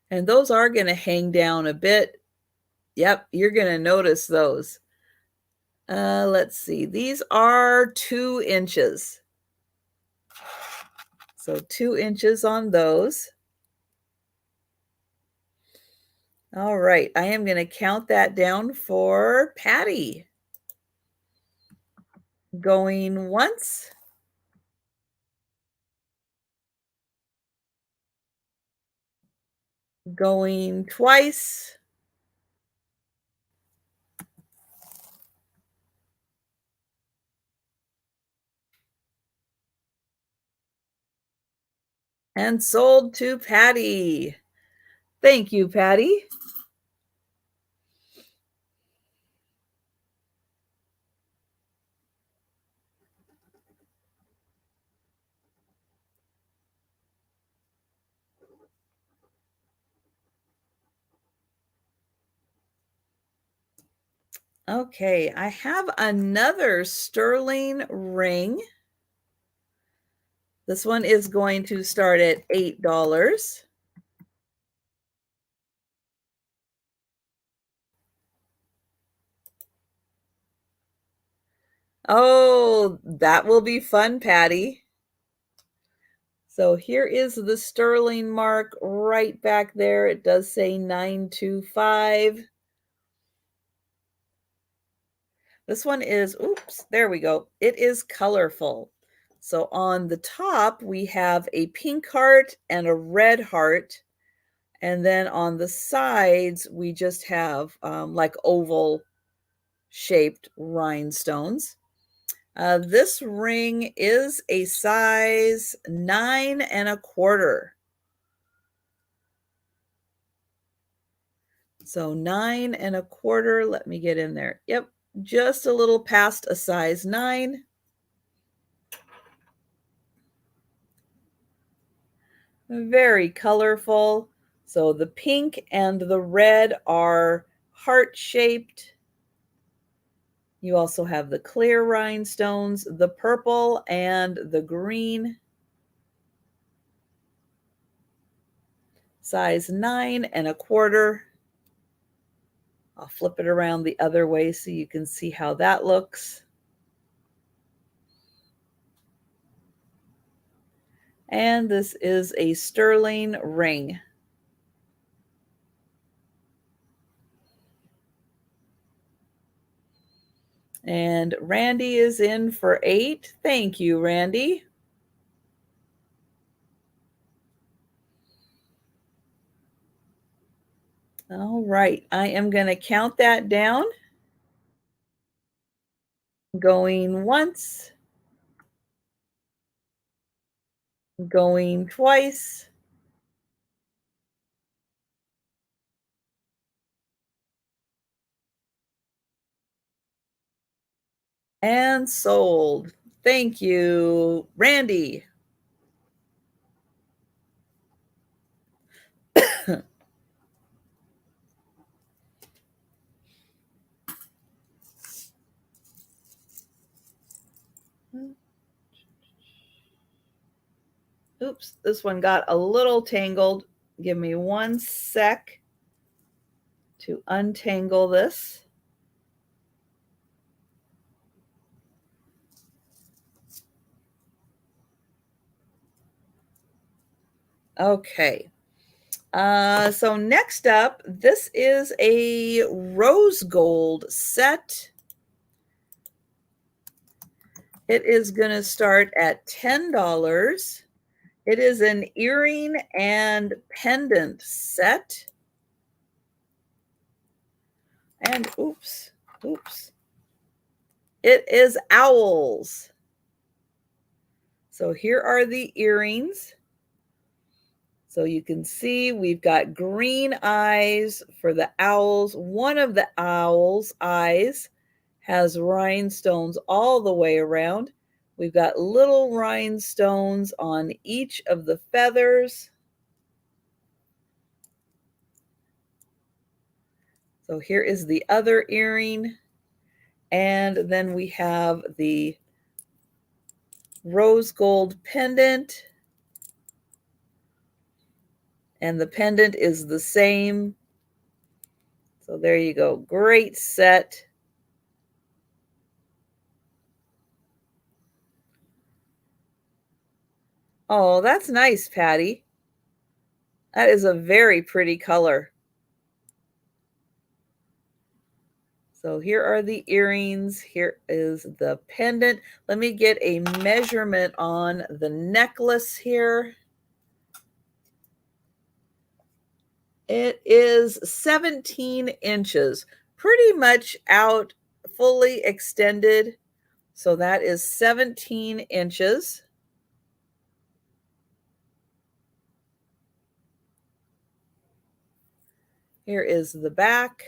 And those are going to hang down a bit. Yep, you're going to notice those. Let's see. These are 2 inches. So 2 inches on those. All right, I am going to count that down for Patty. Going once. Going twice. And sold to Patty. Thank you, Patty. Okay, I have another sterling ring. This one is going to start at $8. Oh, that will be fun, Patty. So here is the sterling mark right back there. It does say 925. This one is, oops, there we go. It is colorful. So on the top, we have a pink heart and a red heart. And then on the sides, we just have like oval shaped rhinestones. This ring is a size 9.25. So 9.25, let me get in there. Yep, just a little past a size 9. Very colorful. So the pink and the red are heart-shaped. You also have the clear rhinestones, the purple, and the green. Size 9.25. I'll flip it around the other way so you can see how that looks. And this is a sterling ring. And Randy is in for 8. Thank you, Randy. All right, I am going to count that down. Going once, going twice, and sold. Thank you, Randy. Oops, this one got a little tangled. Give me one sec to untangle this. Okay. So next up, this is a rose gold set. It is going to start at $10. It is an earring and pendant set. And oops, oops. It is owls. So here are the earrings. So you can see we've got green eyes for the owls. One of the owl's eyes has rhinestones all the way around. We've got little rhinestones on each of the feathers. So here is the other earring. And then we have the rose gold pendant. And the pendant is the same. So there you go. Great set. Oh, that's nice, Patty. That is a very pretty color. So here are the earrings. Here is the pendant. Let me get a measurement on the necklace here. It is 17 inches, pretty much out, fully extended. So that is 17 inches. Here is the back.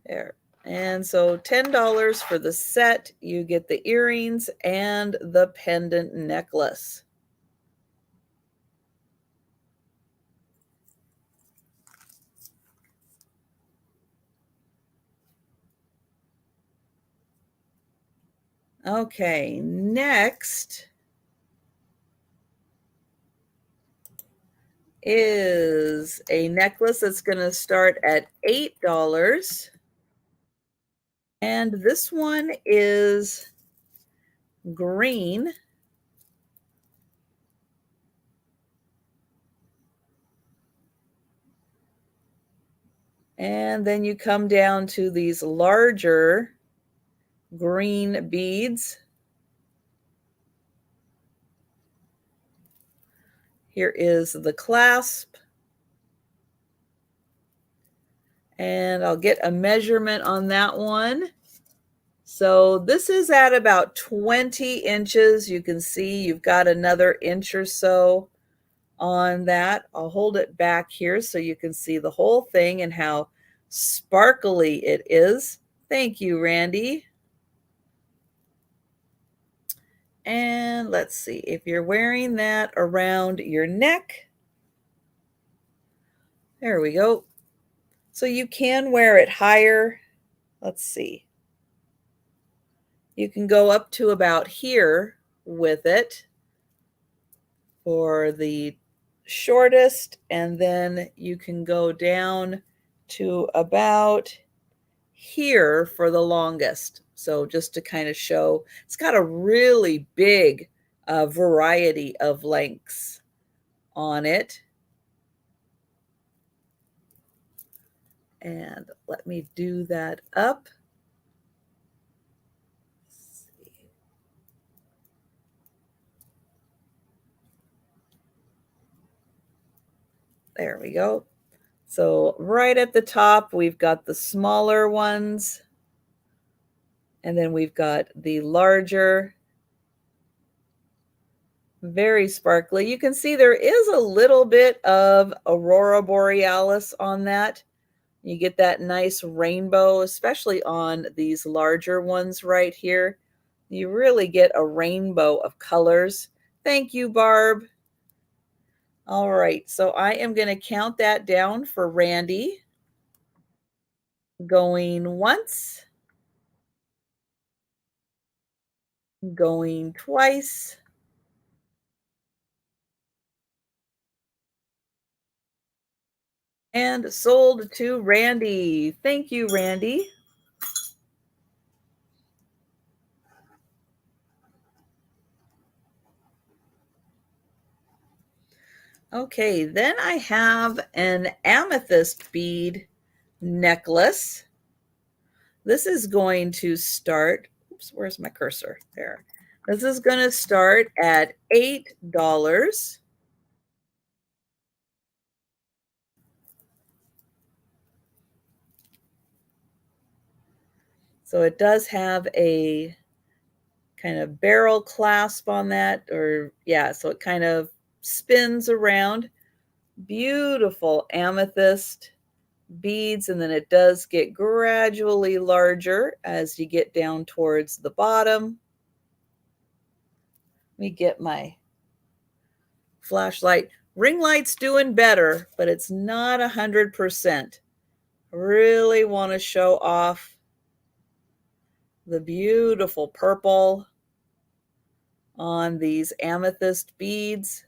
There. And so $10 for the set. You get the earrings and the pendant necklace. Okay, next is a necklace that's going to start at $8. And this one is green. And then you come down to these larger green beads. Here is the clasp. And I'll get a measurement on that one. So this is at about 20 inches. You can see you've got another inch or so on that. I'll hold it back here so you can see the whole thing and how sparkly it is. Thank you, Randy. And let's see, if you're wearing that around your neck, there we go. So you can wear it higher. Let's see. You can go up to about here with it for the shortest, and then you can go down to about here for the longest. So just to kind of show, it's got a really big variety of lengths on it. And let me do that up. There we go. So right at the top, we've got the smaller ones, and then we've got the larger, very sparkly. You can see there is a little bit of aurora borealis on that. You get that nice rainbow, especially on these larger ones right here. You really get a rainbow of colors. Thank you, Barb. All right, so I am going to count that down for Randy. Going once, going twice, and sold to Randy. Thank you, Randy. Okay, then I have an amethyst bead necklace. This is going to start, oops, where's my cursor? There. This is going to start at $8. So it does have a kind of barrel clasp on that, or yeah, so it kind of spins around. Beautiful amethyst beads, and then it does get gradually larger as you get down towards the bottom. Let me get my flashlight. Ring light's doing better, but it's not 100%. Really want to show off the beautiful purple on these amethyst beads.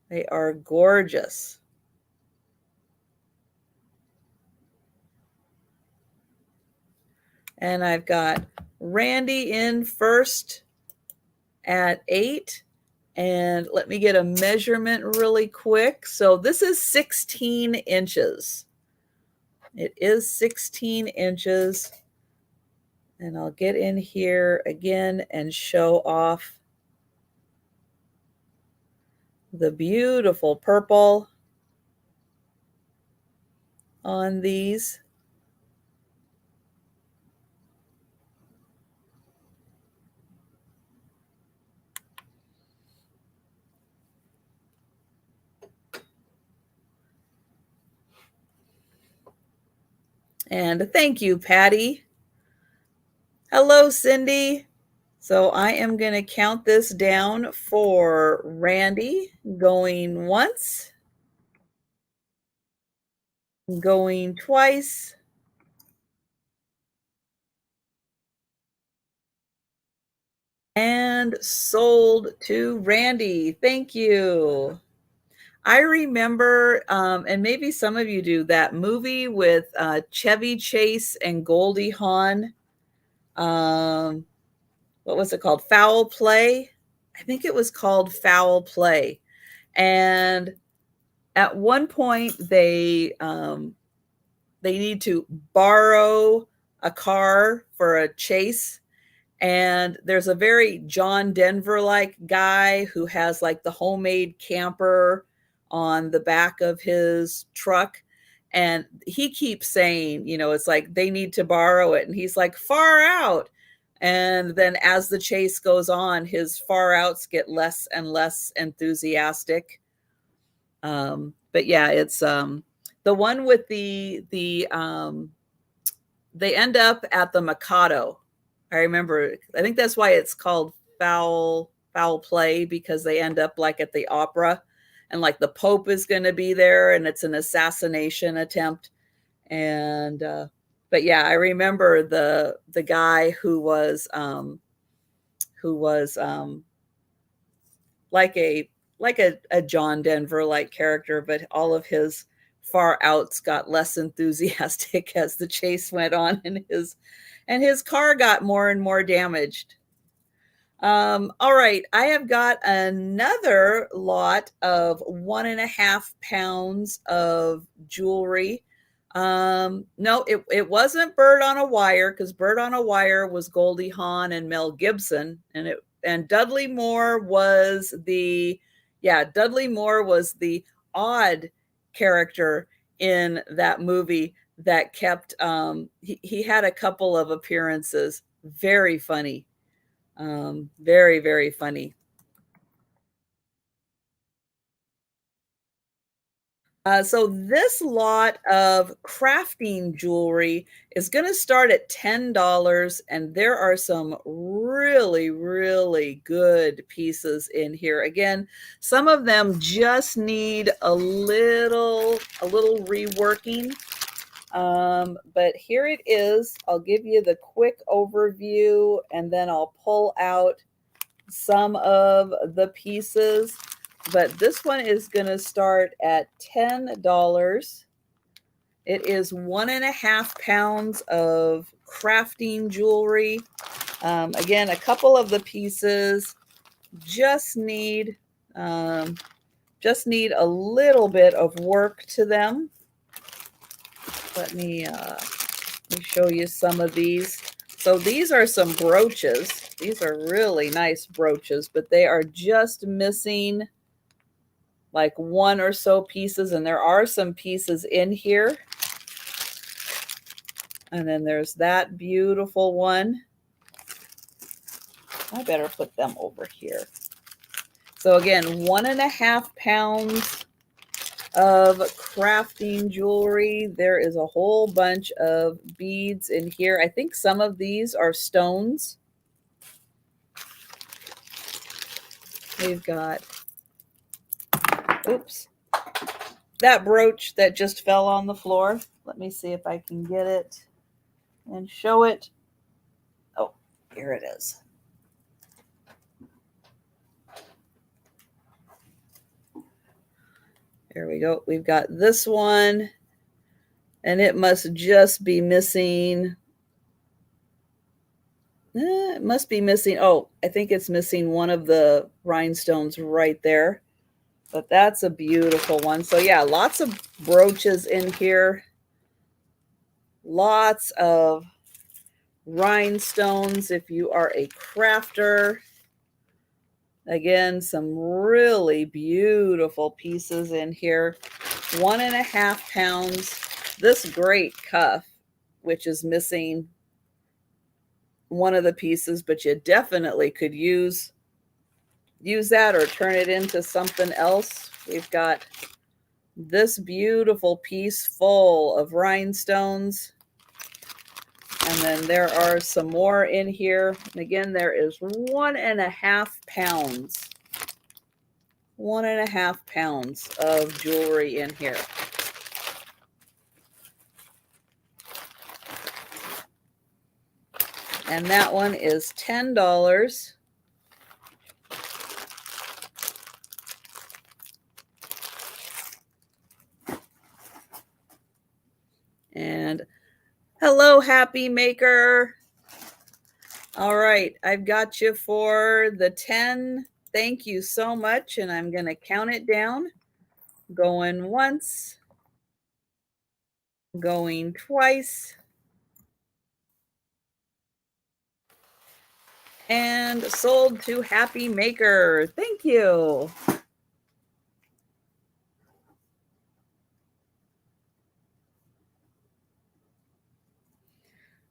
They are gorgeous. And I've got Randy in first at 8. And let me get a measurement really quick. So this is 16 inches. It is 16 inches. And I'll get in here again and show off the beautiful purple on these. And thank you, Patty. Hello, Cindy. So I am going to count this down for Randy. Going once, going twice, and sold to Randy. Thank you. I remember, and maybe some of you do, that movie with Chevy Chase and Goldie Hawn. What was it called? Foul Play? I think it was called Foul Play. And at one point, they need to borrow a car for a chase. And there's a very John Denver-like guy who has like the homemade camper on the back of his truck. And he keeps saying, it's like they need to borrow it. And he's like, far out. And then as the chase goes on, his far outs get less and less enthusiastic. But yeah, it's the one with the they end up at the Mikado. I remember, I think that's why it's called foul play, because they end up like at the opera, and like the Pope is going to be there, and it's an assassination attempt. And but yeah, I remember the guy who was like a John Denver like character, but all of his far outs got less enthusiastic as the chase went on, and his car got more and more damaged. All right, I have got another lot of 1.5 pounds of jewelry. No, it wasn't Bird on a Wire, because Bird on a Wire was Goldie Hawn and Mel Gibson, and Dudley Moore was the odd character in that movie that kept he had a couple of appearances. Very funny. Very, very funny. So this lot of crafting jewelry is going to start at $10, and there are some really, really good pieces in here. Again, some of them just need a little reworking. But here it is. I'll give you the quick overview, and then I'll pull out some of the pieces. But this one is going to start at $10. It is 1.5 pounds of crafting jewelry. Again, a couple of the pieces just need a little bit of work to them. Let me show you some of these. So these are some brooches. These are really nice brooches, but they are just missing like one or so pieces, and there are some pieces in here. And then there's that beautiful one. I better put them over here. So again, 1.5 pounds of crafting jewelry. There is a whole bunch of beads in here. I think some of these are stones. We've got, oops, that brooch that just fell on the floor. Let me see if I can get it and show it. Oh, here it is. There we go. We've got this one, and it must just be missing. It must be missing. Oh, I think it's missing one of the rhinestones right there. But that's a beautiful one. So yeah, lots of brooches in here. Lots of rhinestones if you are a crafter. Again, some really beautiful pieces in here. 1.5 pounds. This great cuff, which is missing one of the pieces, but you definitely could use that or turn it into something else. We've got this beautiful piece full of rhinestones. And then there are some more in here. And again, there is 1.5 pounds. 1.5 pounds of jewelry in here. And that one is $10. And hello, Happy Maker. All right, I've got you for the 10. Thank you so much. And I'm going to count it down. Going once. Going twice. And sold to Happy Maker. Thank you.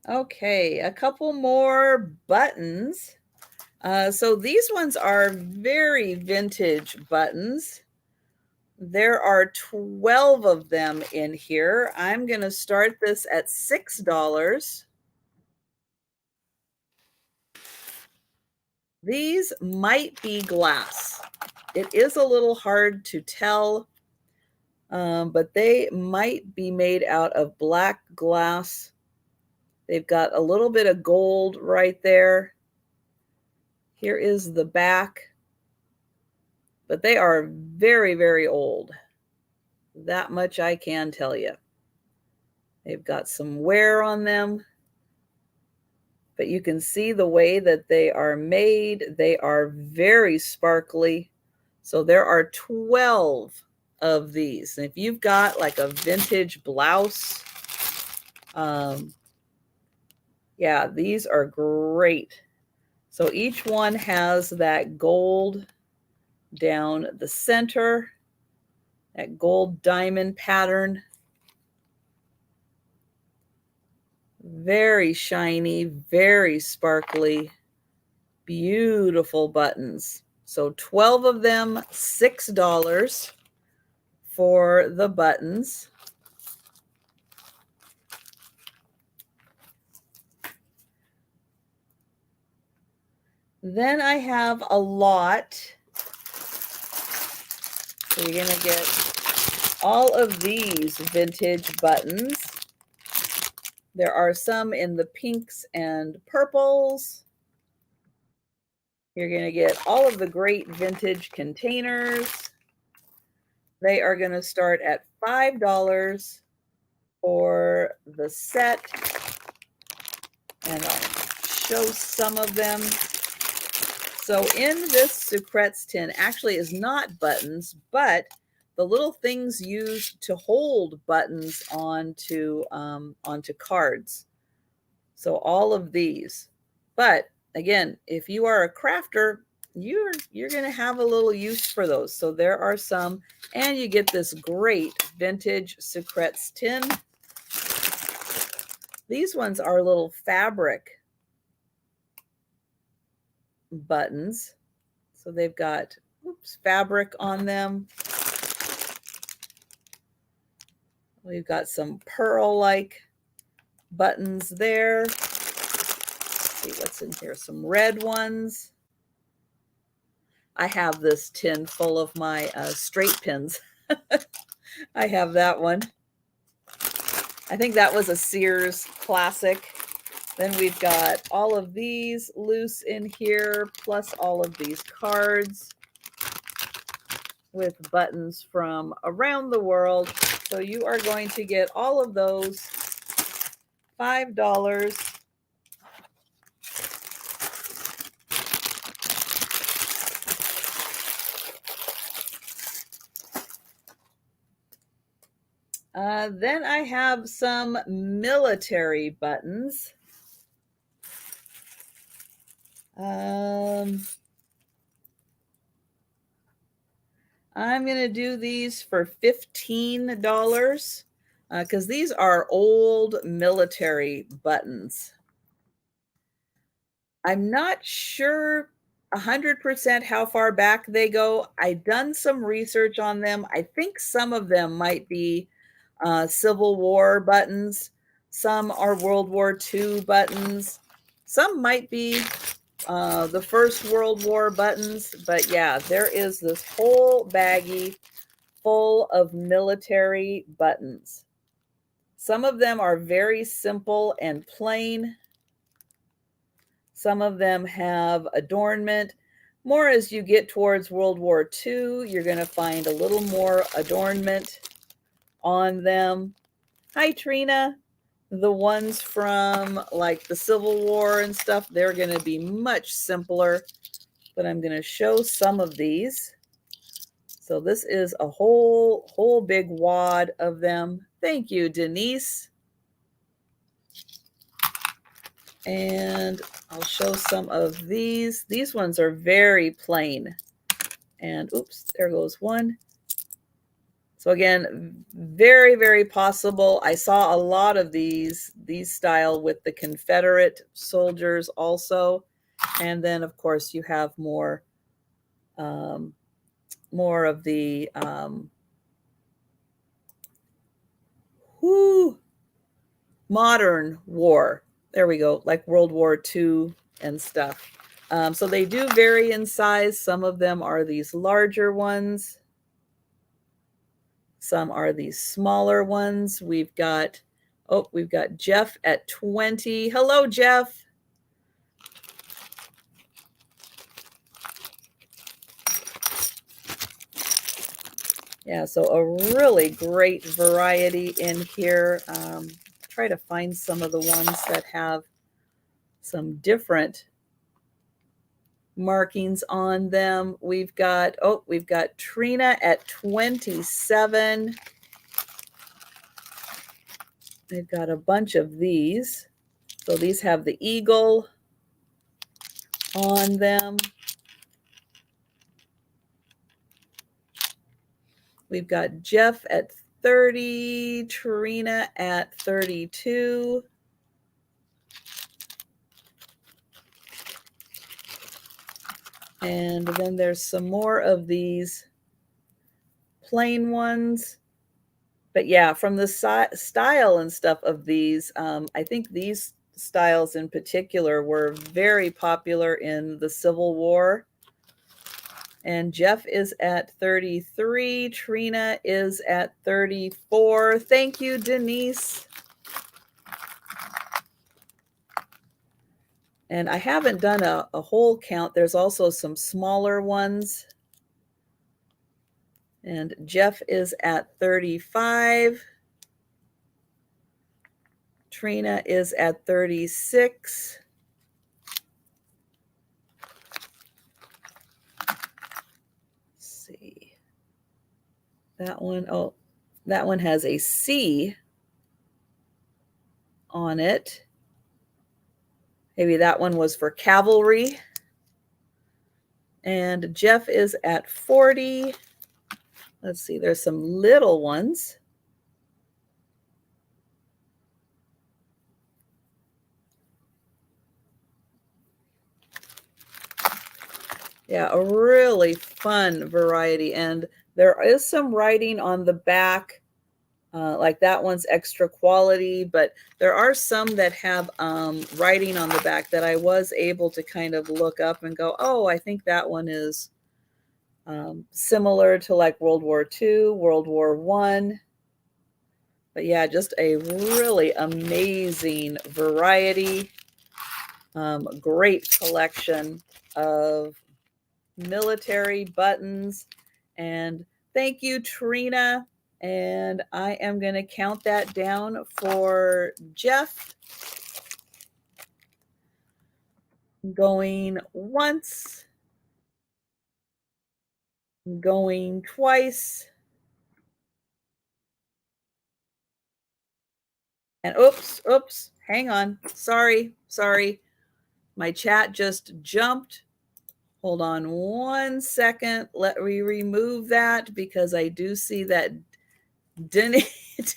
Okay, a couple more buttons. So these ones are very vintage buttons. There are 12 of them in here. I'm going to start this at $6. These might be glass. It is a little hard to tell, but they might be made out of black glass. They've got a little bit of gold right there. Here is the back. But they are very, very old. That much I can tell you. They've got some wear on them. But you can see the way that they are made. They are very sparkly. So there are 12 of these. And if you've got like a vintage blouse, yeah, these are great. So each one has that gold down the center. That gold diamond pattern. Very shiny, very sparkly, beautiful buttons. So 12 of them, $6 for the buttons. Then I have a lot. So you're going to get all of these vintage buttons. There are some in the pinks and purples. You're going to get all of the great vintage containers. They are going to start at $5 for the set. And I'll show some of them. So in this Sucrets tin actually is not buttons, but the little things used to hold buttons onto cards. So all of these. But again, if you are a crafter, you're going to have a little use for those. So there are some, and you get this great vintage Sucrets tin. These ones are little fabric buttons. So they've got fabric on them. We've got some pearl-like buttons there. Let's see what's in here. Some red ones. I have this tin full of my straight pins. I have that one. I think that was a Sears classic. Then we've got all of these loose in here, plus all of these cards with buttons from around the world. So you are going to get all of those, $5. Then I have some military buttons. I'm going to do these for $15 because these are old military buttons. I'm not sure 100% how far back they go. I've done some research on them. I think some of them might be Civil War buttons. Some are World War II buttons. Some might be the First World War buttons. But yeah, there is this whole baggie full of military buttons. Some of them are very simple and plain. Some of them have adornment. More as you get towards World War II, you're going to find a little more adornment on them. Hi, Trina. The ones from like the Civil War and stuff, they're going to be much simpler, but I'm going to show some of these. So this is a whole big wad of them. Thank you, Denise. And I'll show some of these. These ones are very plain. And oops, there goes one. So again, very, very possible. I saw a lot of these style with the Confederate soldiers also. And then, of course, you have more of the modern war. There we go, like World War II and stuff. So they do vary in size. Some of them are these larger ones. Some are these smaller ones. We've got Jeff at 20. Hello, Jeff. Yeah, so a really great variety in here. Try to find some of the ones that have some different markings on them. We've got Trina at 27. They've got a bunch of these. So these have the eagle on them. We've got Jeff at 30, Trina at 32. And then there's some more of these plain ones. But yeah, from the style and stuff of these, I think these styles in particular were very popular in the Civil War. And Jeff is at 33. Trina is at 34. Thank you, Denise. And I haven't done a whole count. There's also some smaller ones. And Jeff is at 35. Trina is at 36. Let's see. That one, oh, that one has a C on it. Maybe that one was for cavalry. And Jeff is at 40. Let's see, there's some little ones. Yeah, a really fun variety. And there is some writing on the back, like that one's extra quality, but there are some that have writing on the back that I was able to kind of look up and go, oh, I think that one is similar to like World War II, World War I. But yeah, just a really amazing variety. Great collection of military buttons. And thank you, Trina. And I am going to count that down for Jeff. Going once. Going twice. And oops, hang on. Sorry. My chat just jumped. Hold on 1 second. Let me remove that because I do see that Denise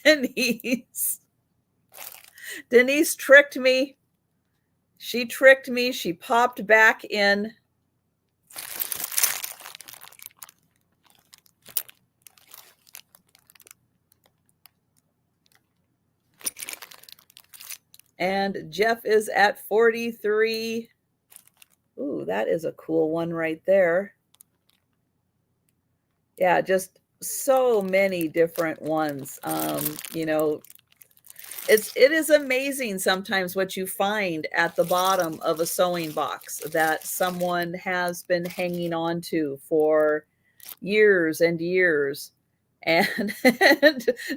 tricked me. She tricked me. She popped back in. And Jeff is at 43. Ooh, that is a cool one right there. Yeah, just so many different ones. You know, it is amazing sometimes what you find at the bottom of a sewing box that someone has been hanging on to for years and years. And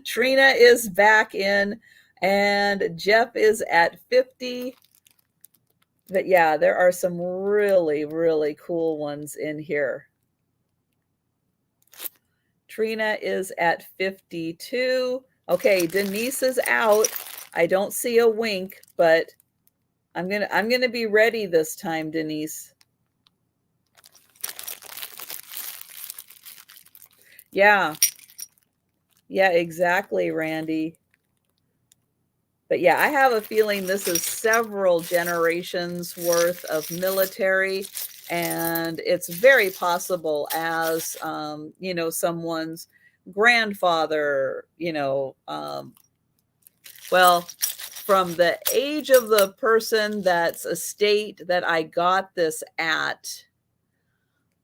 Trina is back in, and Jeff is at 50. But yeah, there are some really, really cool ones in here. Trina is at 52. Okay, Denise is out. I don't see a wink, but I'm gonna be ready this time, Denise. Yeah. Yeah, exactly, Randy. But yeah, I have a feeling this is several generations worth of military, and it's very possible as, you know, someone's grandfather, you know, well, from the age of the person that's estate that I got this at,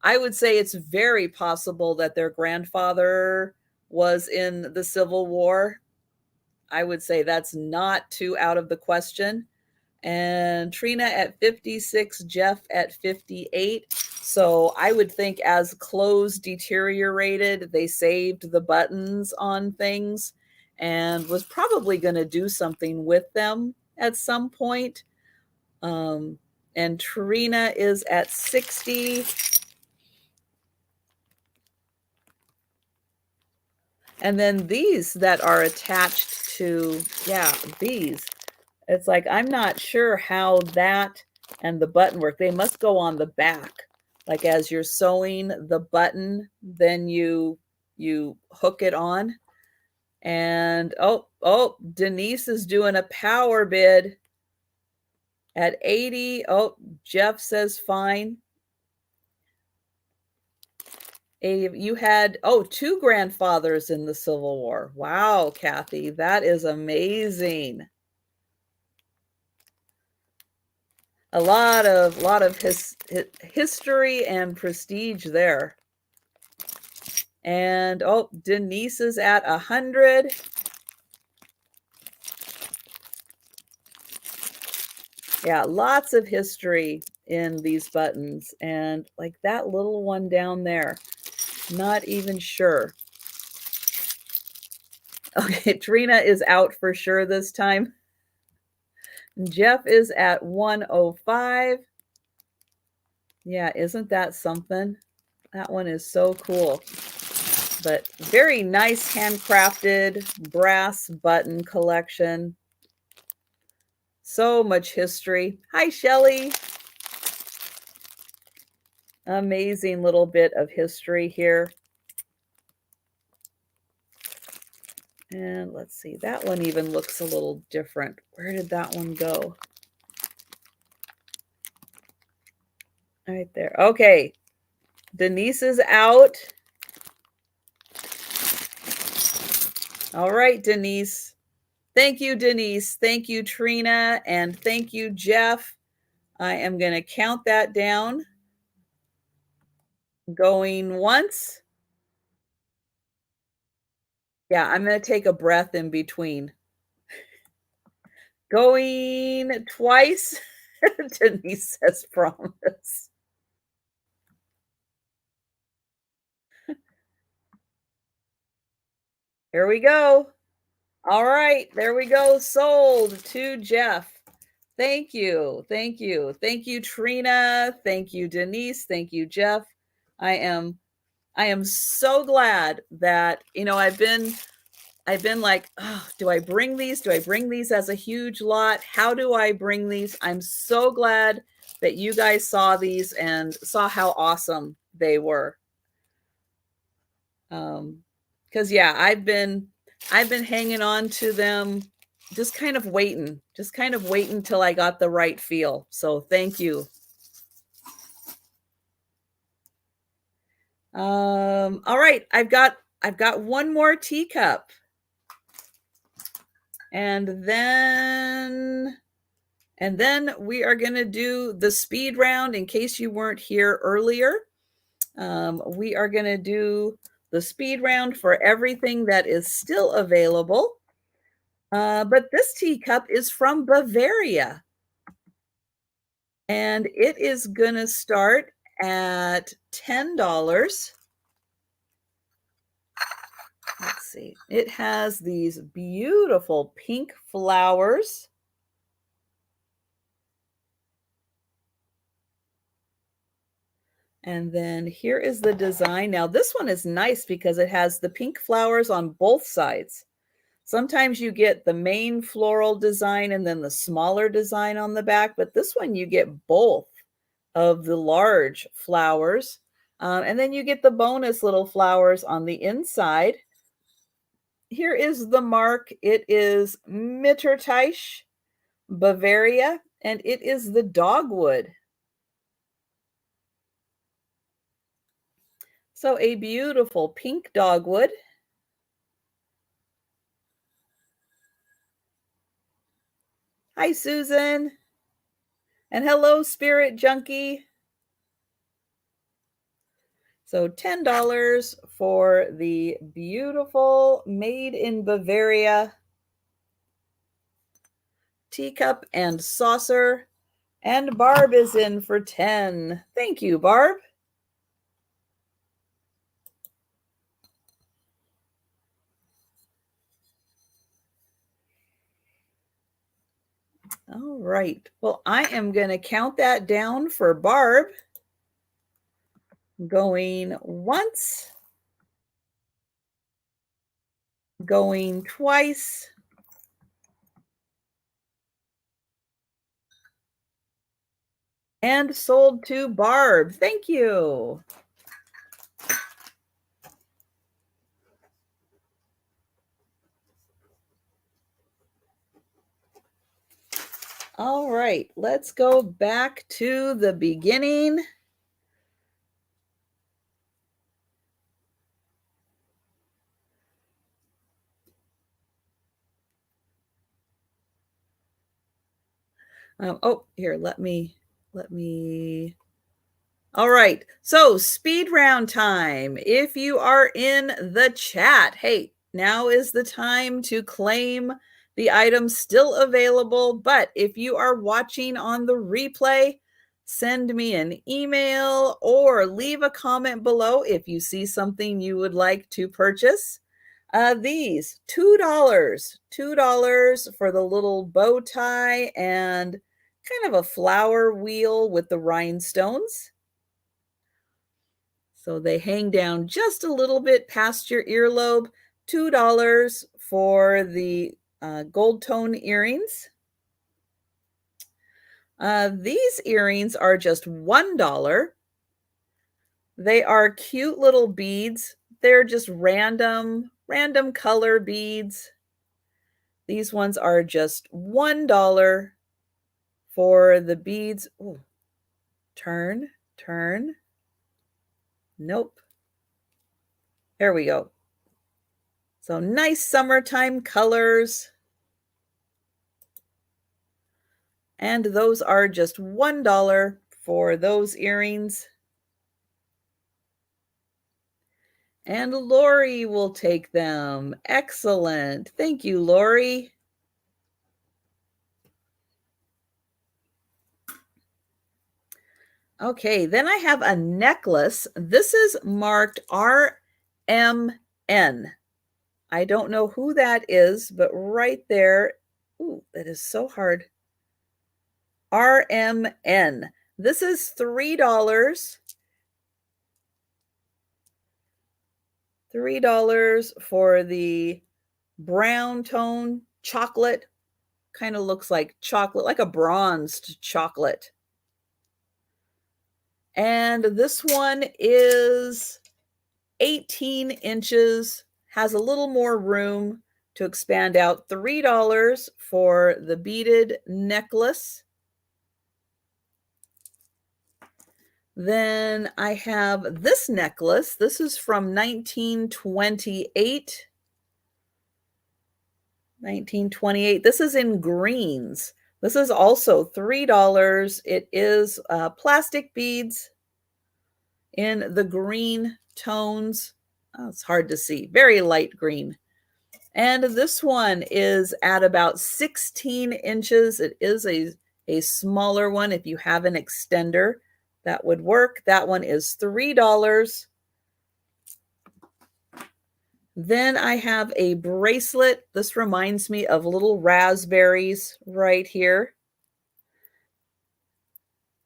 I would say it's very possible that their grandfather was in the Civil War. I would say that's not too out of the question. And Trina at 56, Jeff at 58. So I would think as clothes deteriorated, they saved the buttons on things and was probably going to do something with them at some point. And Trina is at 60. And then these that are attached to, yeah, these. It's like, I'm not sure how that and the button work. They must go on the back. Like as you're sewing the button, then you you hook it on. And Denise is doing a power bid at 80. Oh, Jeff says fine. 80. You had two grandfathers in the Civil War. Wow, Kathy, that is amazing. A lot of history and prestige there. And Denise is at 100. Yeah, lots of history in these buttons. And like that little one down there, not even sure. Okay, Trina is out for sure this time. Jeff is at 105. Yeah, isn't that something? That one is so cool. But very nice handcrafted brass button collection. So much history. Hi, Shelley. Amazing little bit of history here. And let's see, that one even looks a little different. Where did that one go? Right there. Okay. Denise is out. All right, Denise. Thank you, Denise. Thank you, Trina. And thank you, Jeff. I am going to count that down. Going once. Yeah, I'm going to take a breath in between. Going twice. Denise says promise. Here we go. All right, there we go. Sold to Jeff. Thank you. Thank you. Thank you, Trina. Thank you, Denise. Thank you, Jeff. I am so glad that, I've been like, oh, do I bring these? Do I bring these as a huge lot? How do I bring these? I'm so glad that you guys saw these and saw how awesome they were. Because yeah, I've been hanging on to them, just kind of waiting till I got the right feel. So thank you. All right, I've got one more teacup. And then we are going to do the speed round. In case you weren't here earlier, we are going to do the speed round for everything that is still available. But this teacup is from Bavaria. And it is going to start at $10. Let's see. It has these beautiful pink flowers. And then here is the design. Now, this one is nice because it has the pink flowers on both sides. Sometimes you get the main floral design and then the smaller design on the back, but this one you get both of the large flowers. And then you get the bonus little flowers on the inside. Here is the mark. It is Mitterteich, Bavaria, and it is the dogwood. So a beautiful pink dogwood. Hi, Susan. And hello, Spirit Junkie. So $10 for the beautiful made in Bavaria teacup and saucer. And Barb is in for 10. Thank you, Barb. All right. Well, I am going to count that down for Barb. Going once. Going twice. And sold to Barb. Thank you. All right, let's go back to the beginning. Oh, here, let me. All right, so speed round time. If you are in the chat, hey, now is the time to claim the items still available. But if you are watching on the replay, send me an email or leave a comment below if you see something you would like to purchase. These $2 for the little bow tie and kind of a flower wheel with the rhinestones. So they hang down just a little bit past your earlobe. $2 for the gold tone earrings. These earrings are just $1. They are cute little beads. They're just random color beads. These ones are just $1 for the beads. Ooh, turn. Nope. There we go. So nice summertime colors. And those are just $1 for those earrings. And Lori will take them. Excellent. Thank you, Lori. Okay, then I have a necklace. This is marked RMN. I don't know who that is, but right there, ooh, that is so hard. RMN. This is $3. $3 for the brown tone chocolate. Kind of looks like chocolate, like a bronzed chocolate. And this one is 18 inches, has a little more room to expand out. $3 for the beaded necklace. Then I have this necklace. This is from 1928. 1928. This is in greens. This is also $3. It is plastic beads in the green tones. Oh, it's hard to see. Very light green. And this one is at about 16 inches. It is a smaller one. If you have an extender, that would work. That one is $3. Then I have a bracelet. This reminds me of little raspberries right here.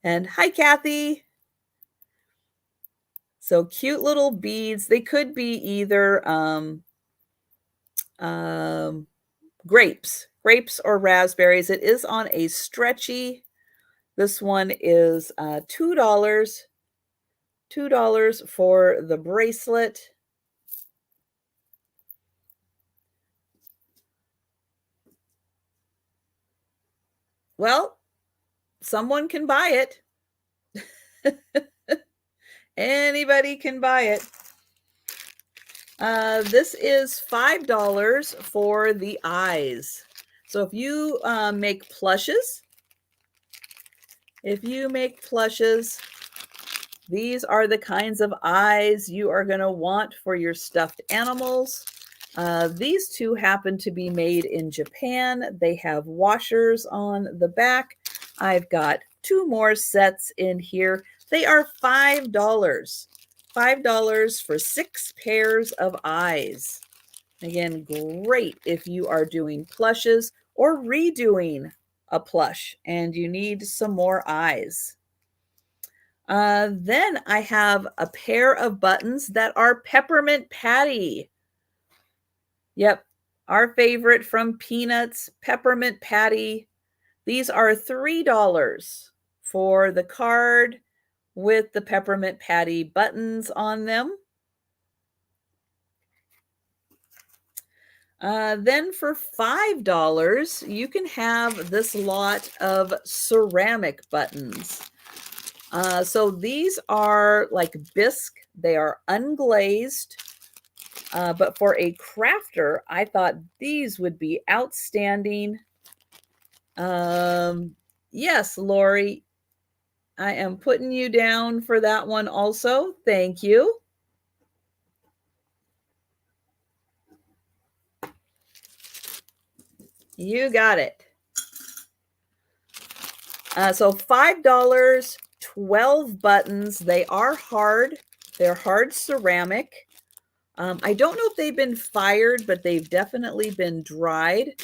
And hi, Kathy. So cute little beads. They could be either grapes or raspberries. It is on a stretchy. This one is $2. $2 for the bracelet. Well, someone can buy it. Anybody can buy it. This is $5 for the eyes. So if you make plushes, these are the kinds of eyes you are going to want for your stuffed animals. These two happen to be made in Japan. They have washers on the back. I've got two more sets in here. They are $5. $5 for 6 pairs of eyes. Again, great if you are doing plushes or redoing a plush and you need some more eyes. Then I have a pair of buttons that are peppermint patty. Yep, our favorite from Peanuts, peppermint patty. These are $3 for the card with the peppermint patty buttons on them. Then for $5, you can have this lot of ceramic buttons. So these are like bisque. They are unglazed. But for a crafter, I thought these would be outstanding. Yes, Lori, I am putting you down for that one also. Thank you. You got it. So $5, 12 buttons. They are hard. They're hard ceramic. I don't know if they've been fired, but they've definitely been dried.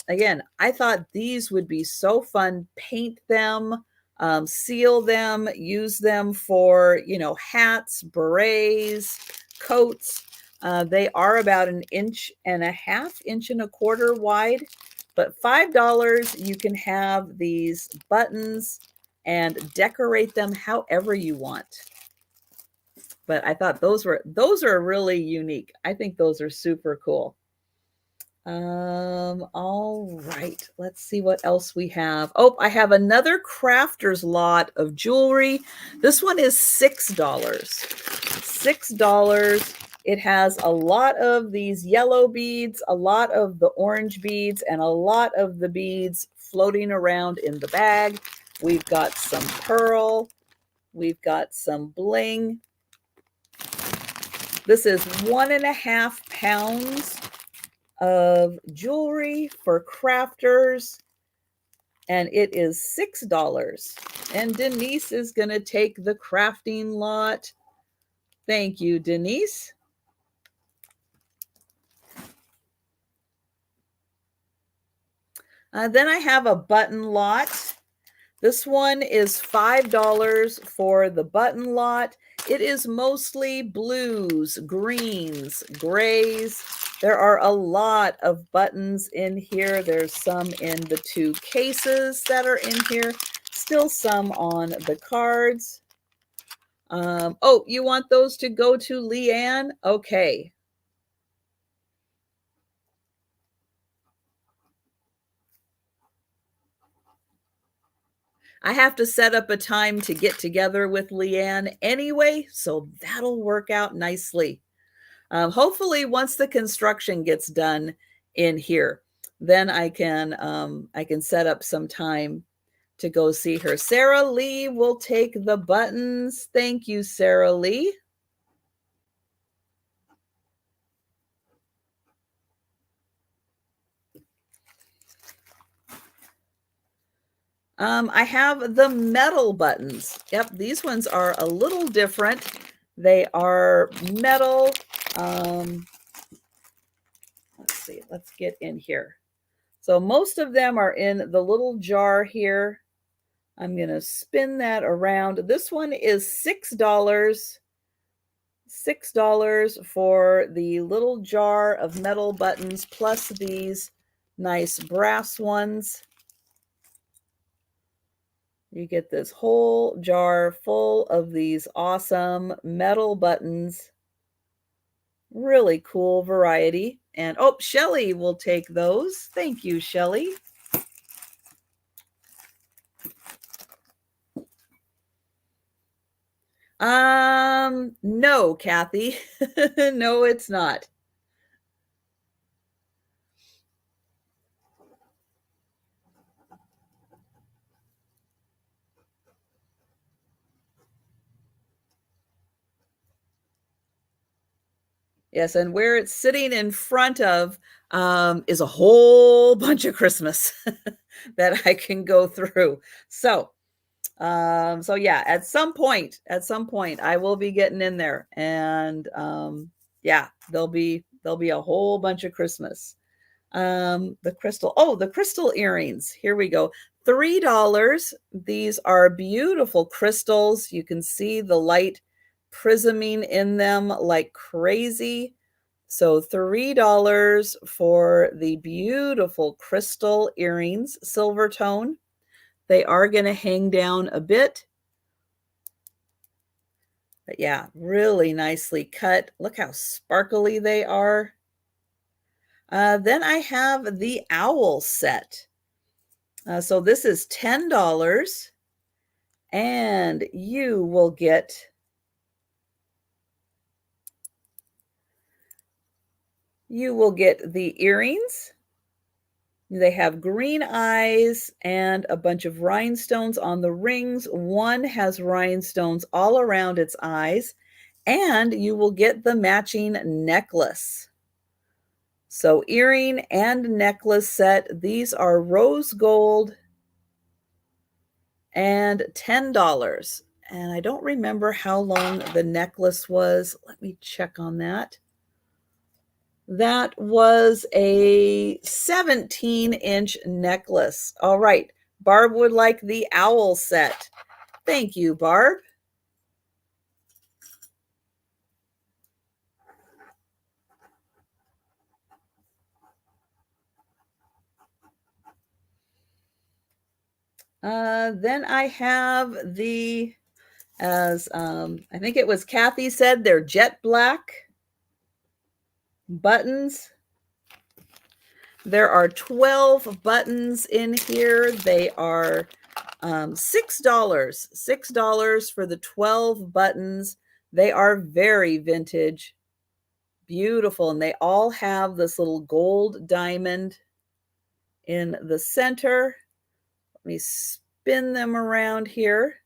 Again, I thought these would be so fun. Paint them, seal them, use them for, hats, berets, coats. They are about 1.5 1.25 inches wide, but $5, you can have these buttons and decorate them however you want. But I thought those are really unique. I think those are super cool. All right, let's see what else we have. Oh, I have another crafter's lot of jewelry. This one is $6. $6. It has a lot of these yellow beads, a lot of the orange beads, and a lot of the beads floating around in the bag. We've got some pearl. We've got some bling. This is 1.5 pounds of jewelry for crafters, and it is $6. And Denise is going to take the crafting lot. Thank you, Denise. Then I have a button lot. This one is $5 for the button lot. It is mostly blues, greens, grays. There are a lot of buttons in here. There's some in the 2 cases that are in here. Still some on the cards. Oh, you want those to go to Leanne? Okay. I have to set up a time to get together with Leanne anyway, so that'll work out nicely. Hopefully, once the construction gets done in here, then I can set up some time to go see her. Sarah Lee will take the buttons. Thank you, Sarah Lee. I have the metal buttons. Yep, these ones are a little different. They are metal. Let's see, let's get in here. So most of them are in the little jar here. I'm going to spin that around. This one is $6. $6 for the little jar of metal buttons plus these nice brass ones. You get this whole jar full of these awesome metal buttons. Really cool variety. And oh, Shelly will take those. Thank you, Shelly. No, Kathy. No, it's not. Yes, and where it's sitting in front of is a whole bunch of Christmas that I can go through. So yeah, at some point, I will be getting in there, and yeah, there'll be a whole bunch of Christmas. The crystal earrings. Here we go. $3. These are beautiful crystals. You can see the light prisming in them like crazy. So $3 for the beautiful crystal earrings, silver tone. They are going to hang down a bit. But yeah, really nicely cut. Look how sparkly they are. Then I have the owl set. So this is $10, and you will get the earrings. They have green eyes and a bunch of rhinestones on the rings. One has rhinestones all around its eyes, and you will get the matching necklace. So earring and necklace set. These are rose gold and $10. And I don't remember how long the necklace was. Let me check on that. That was a 17-inch necklace. All right. Barb would like the owl set. Thank you, Barb. Then I have the, as I think it was Kathy said, they're jet black buttons. There are 12 buttons in here. They are $6. $6 for the 12 buttons. They are very vintage, beautiful, and they all have this little gold diamond in the center. Let me spin them around here.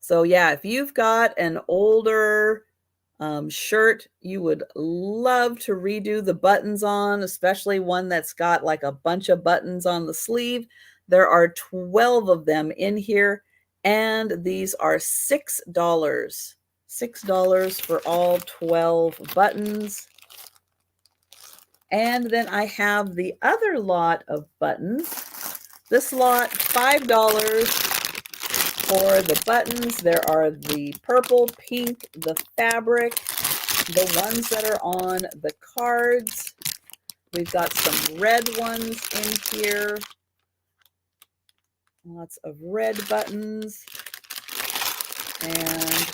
So yeah, if you've got an older shirt you would love to redo the buttons on, especially one that's got like a bunch of buttons on the sleeve, there are 12 of them in here, and these are $6. $6 for all 12 buttons. And then I have the other lot of buttons. This lot, $5 for the buttons. There are the purple, pink, the fabric, the ones that are on the cards. We've got some red ones in here. Lots of red buttons. And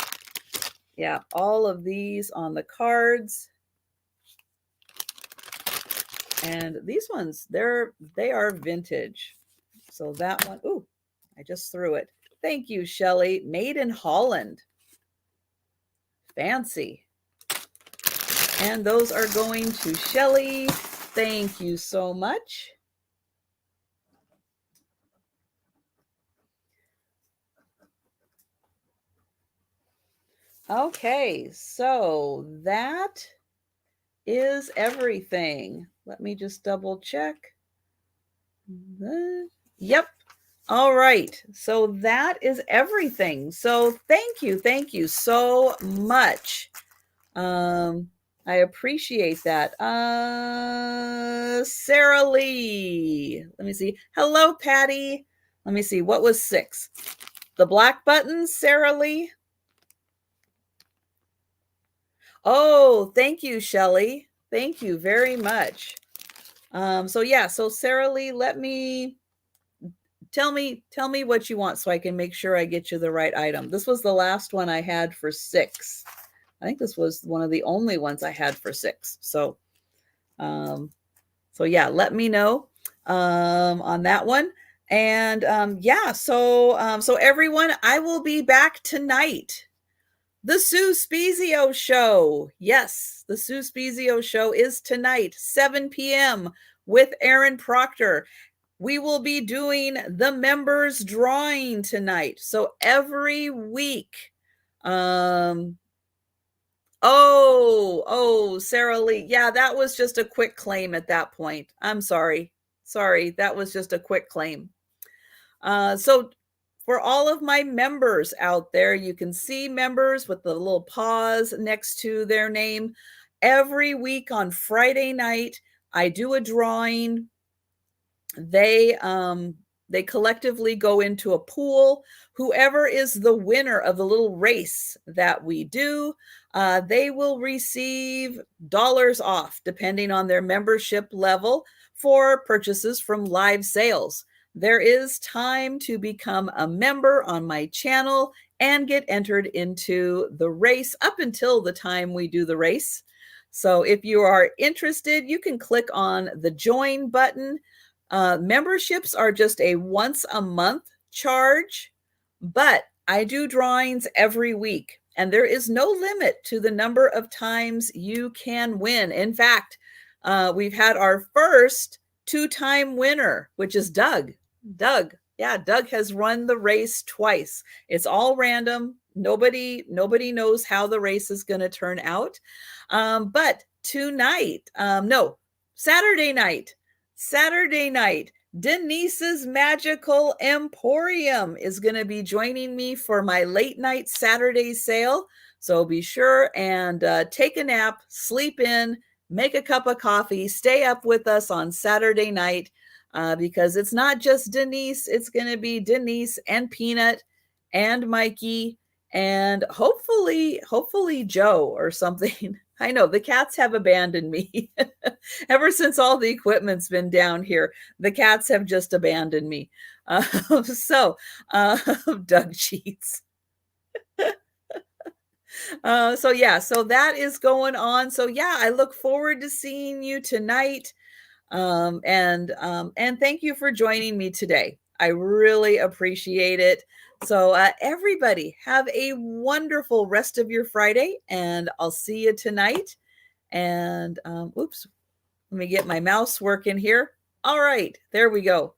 yeah, all of these on the cards. And these ones, they are vintage. So that one, ooh, I just threw it. Thank you, Shelley. Made in Holland. Fancy. And those are going to Shelley. Thank you so much. Okay, so that is everything. Let me just double check. Yep. All right. So that is everything. So thank you so much. I appreciate that. Sarah Lee. Let me see. Hello, Patty. Let me see. What was 6? The black buttons, Sarah Lee? Oh, thank you, Shelley. Thank you very much. So yeah, so Sarah Lee, let me tell me what you want so I can make sure I get you the right item. This was the last one I had for 6. I think this was one of the only ones I had for 6. So so yeah, let me know on that one. And yeah, so everyone, I will be back tonight. The Sue Spezio Show. Yes, the Sue Spezio Show is tonight, 7 p.m. with Aaron Proctor. We will be doing the members drawing tonight. So every week, oh, Sarah Lee. Yeah, that was just a quick claim at that point. I'm sorry. Sorry, that was just a quick claim. So for all of my members out there, you can see members with the little pause next to their name. Every week on Friday night, I do a drawing. They collectively go into a pool. Whoever is the winner of the little race that we do, they will receive dollars off depending on their membership level for purchases from live sales. There is time to become a member on my channel and get entered into the race up until the time we do the race. So if you are interested, you can click on the join button. Memberships are just a once a month charge, but I do drawings every week, and there is no limit to the number of times you can win. In fact, we've had our first two-time winner, which is Doug. Yeah, Doug has run the race twice. It's all random. Nobody knows how the race is going to turn out. But tonight, no, Saturday night, Denise's Magical Emporium is going to be joining me for my late night Saturday sale. So be sure and take a nap, sleep in, make a cup of coffee, stay up with us on Saturday night because it's not just Denise. It's going to be Denise and Peanut and Mikey and hopefully Joe or something. I know the cats have abandoned me. Ever since all the equipment's been down here, the cats have just abandoned me. So Doug cheats. So yeah, so that is going on. So yeah, I look forward to seeing you tonight. And thank you for joining me today. I really appreciate it. So everybody have a wonderful rest of your Friday, and I'll see you tonight. And oops, let me get my mouse working here. All right, there we go.